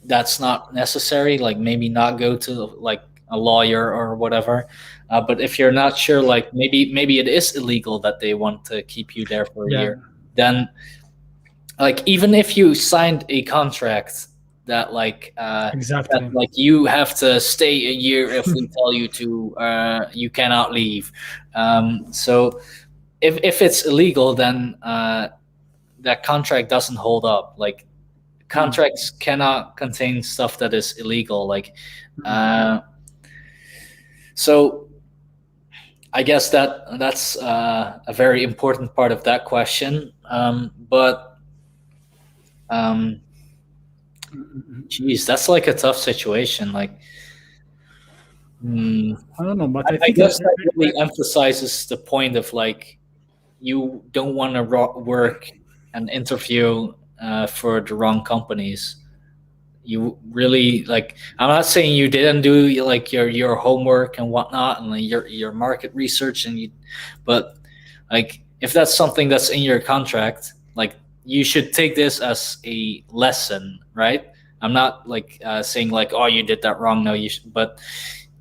that's not necessary. Like maybe not go to like a lawyer or whatever. But if you're not sure, like maybe it is illegal that they want to keep you there for a Yeah, year, then like even if you signed a contract that exactly. you have to stay a year if we tell you to, you cannot leave. So if it's illegal, then that contract doesn't hold up. Like contracts cannot contain stuff that is illegal. Like, so I guess that's a very important part of that question. But geez, that's like a tough situation. Like, I don't know, but I I think guess that really emphasizes the point of like you don't want to work and interview for the wrong companies. You really like. I'm not saying you didn't do like your homework and whatnot and like, your market research but like if that's something that's in your contract, like you should take this as a lesson, right? I'm not like saying like, oh, you did that wrong. No, you should, but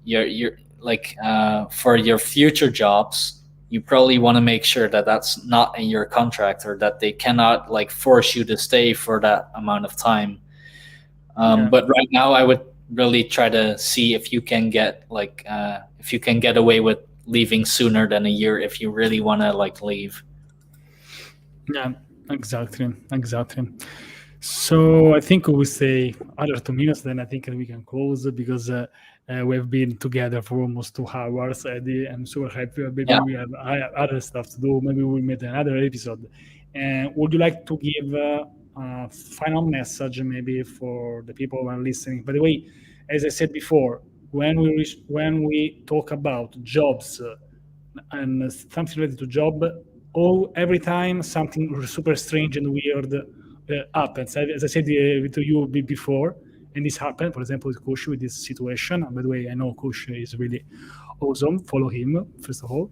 you're like for your future jobs, you probably want to make sure that that's not in your contract or that they cannot like force you to stay for that amount of time. But right now, I would really try to see if you can get like if you can get away with leaving sooner than a year if you really want to like leave. Yeah, exactly. So I think we say other 2 minutes, then I think we can close because we've been together for almost 2 hours, Eddie. I'm super happy. Maybe Yeah. we have other stuff to do. Maybe we'll make another episode. And would you like to give a final message maybe for the people who are listening? By the way, as I said before, when we talk about jobs and something related to job, every time something super strange and weird happens. As I said to you before, and this happened, for example, with Kush with this situation. And by the way, I know Kush is really awesome. Follow him, first of all.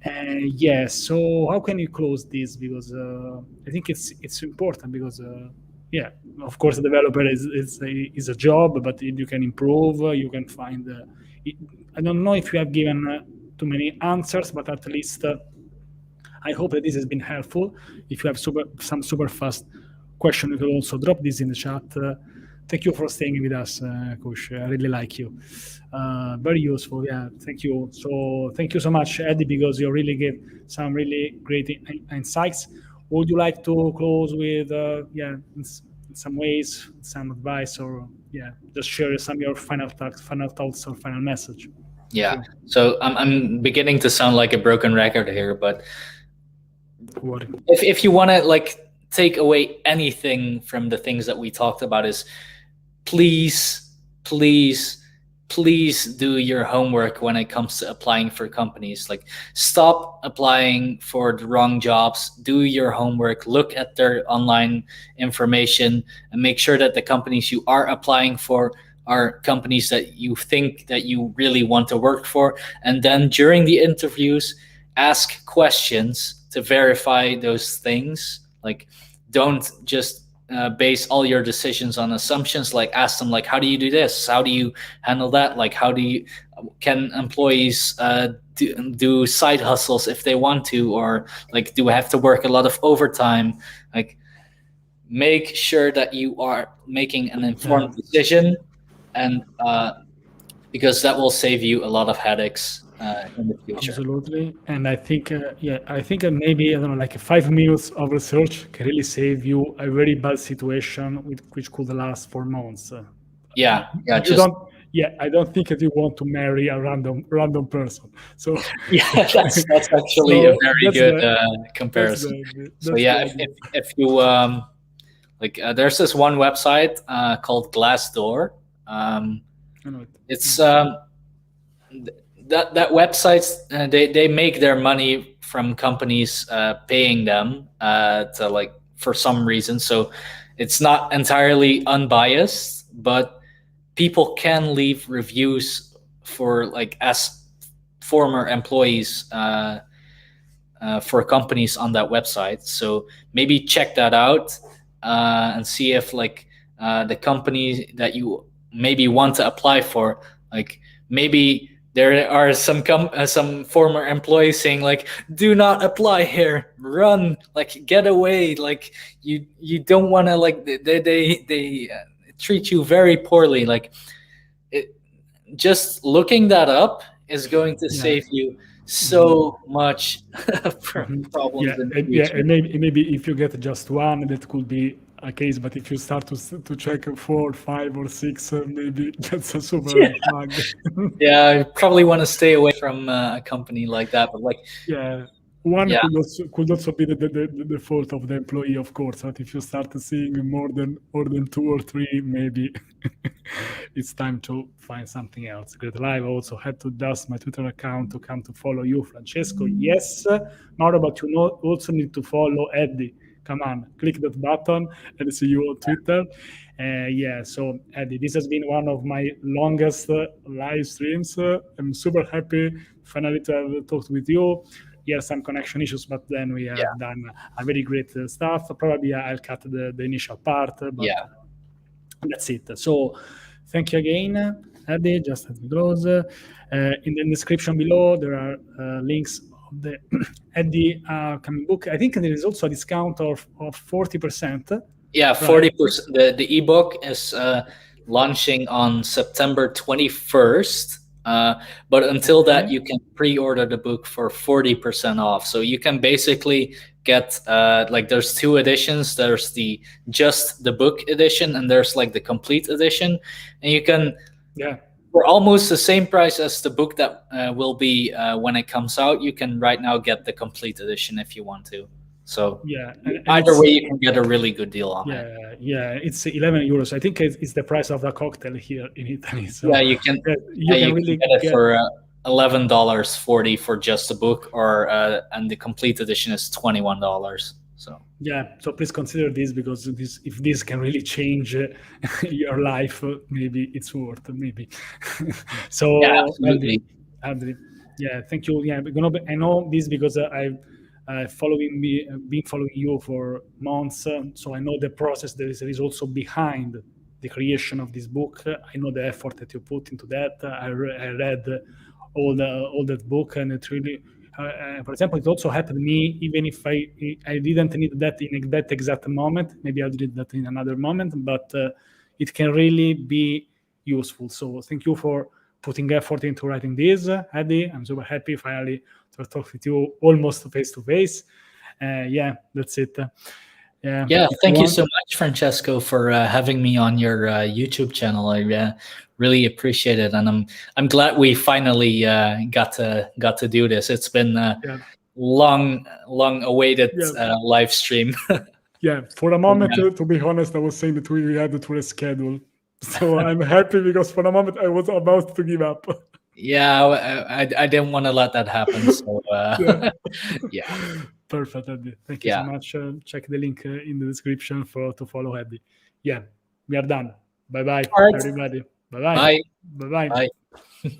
Yeah, so how can you close this? Because I think it's important because yeah, of course, a developer is a job, but you can improve. You can find. I don't know if you have given too many answers, but at least I hope that this has been helpful. If you have some super fast question, you can also drop this in the chat. Thank you for staying with us, Kush. I really like you. Very useful. Yeah, thank you. So thank you so much, Eddie, because you really gave some really great insights. Would you like to close with, in some ways, some advice or just share some of your final thoughts, or final message. Yeah. So I'm beginning to sound like a broken record here, but if you want to like take away anything from the things that we talked about, is please do your homework when it comes to applying for companies. Like, stop applying for the wrong jobs. Do your homework, look at their online information, and make sure that the companies you are applying for are companies that you think that you really want to work for. And then during the interviews, ask questions to verify those things. Like, don't just base all your decisions on assumptions. Like, ask them, like, how do you do this? How do you handle that? Like, can employees do side hustles if they want to, or like, do we have to work a lot of overtime? Like, make sure that you are making an informed decision, and because that will save you a lot of headaches in the future. Absolutely. And I think, maybe, I don't know, like 5 minutes of research can really save you a very bad situation which could last for months. Yeah. I don't think that you want to marry a random person. So yeah, that's actually a very good comparison. So yeah, if you there's this one website called Glassdoor. It's that websites, they make their money from companies paying them to, like, for some reason. So it's not entirely unbiased, but people can leave reviews for, like, as former employees for companies on that website. So maybe check that out and see if, like, the company that you maybe want to apply for, like, maybe there are some former employees saying, like, do not apply here, run, like, get away, like, you don't want to, like, they treat you very poorly. Like, just looking that up is going to save you so much problems in the future. And maybe if you get just one, that could be a case, but if you start to check 4, 5, or 6, maybe that's a super flag. Yeah, I probably want to stay away from a company like that. But, like, one could also be the fault of the employee, of course. But if you start seeing more than 2 or 3, maybe it's time to find something else. Great Live also had to dust my Twitter account to come to follow you, Francesco. Yes, Mauro, but you also need to follow Eddy. Come on, click that button and see you on Twitter. So Eddy, this has been one of my longest live streams. I'm super happy finally to have talked with you. Some connection issues, but then we have done a very great stuff. Probably I'll cut the initial part, but that's it. So thank you again, Eddy. Just as we close, in the description below there are links of the Eddy coming book. I think there is also a discount of 40%. Yeah, 40%. The ebook is launching on September 21st. But until that, you can pre-order the book for 40% off. So you can basically get like, there's 2 editions. There's just the book edition, and there's, like, the complete edition. And you can, for almost the same price as the book that will be when it comes out, you can right now get the complete edition if you want to. So either way, you can get a really good deal on it. It's 11 euros. I think it's the price of the cocktail here in Italy. So you can really get it for $11.40 for just the book, or and the complete edition is $21. So so please consider this, because if this can really change your life, maybe it's worth it. Maybe. So absolutely. Eddy, thank you. I know this because I've been following you for months, so I know the process that is also behind the creation of this book. I know the effort that you put into that. I read all that book, and it really, for example, it also helped me, even if I didn't need that in that exact moment. Maybe I'll need that in another moment, but it can really be useful. So thank you for putting effort into writing this, Eddy. I'm super happy finally to talk with you almost face to face. That's it. Yeah. Yeah, If thank you want- so much, Francesco, for having me on your YouTube channel. I really appreciate it, and I'm glad we finally got to do this. It's been Yeah. long awaited Yeah. live stream. Yeah, for a moment, Yeah. to be honest, I was saying that we had to reschedule. So I'm happy because for a moment I was about to give up. Yeah, I didn't want to let that happen. So Yeah. yeah. Perfect, Eddy. Thank you so Yeah. much. Check the link in the description to follow Eddy. Yeah, we are done. Bye bye, All right. everybody. Bye bye. Bye. Bye bye. Bye.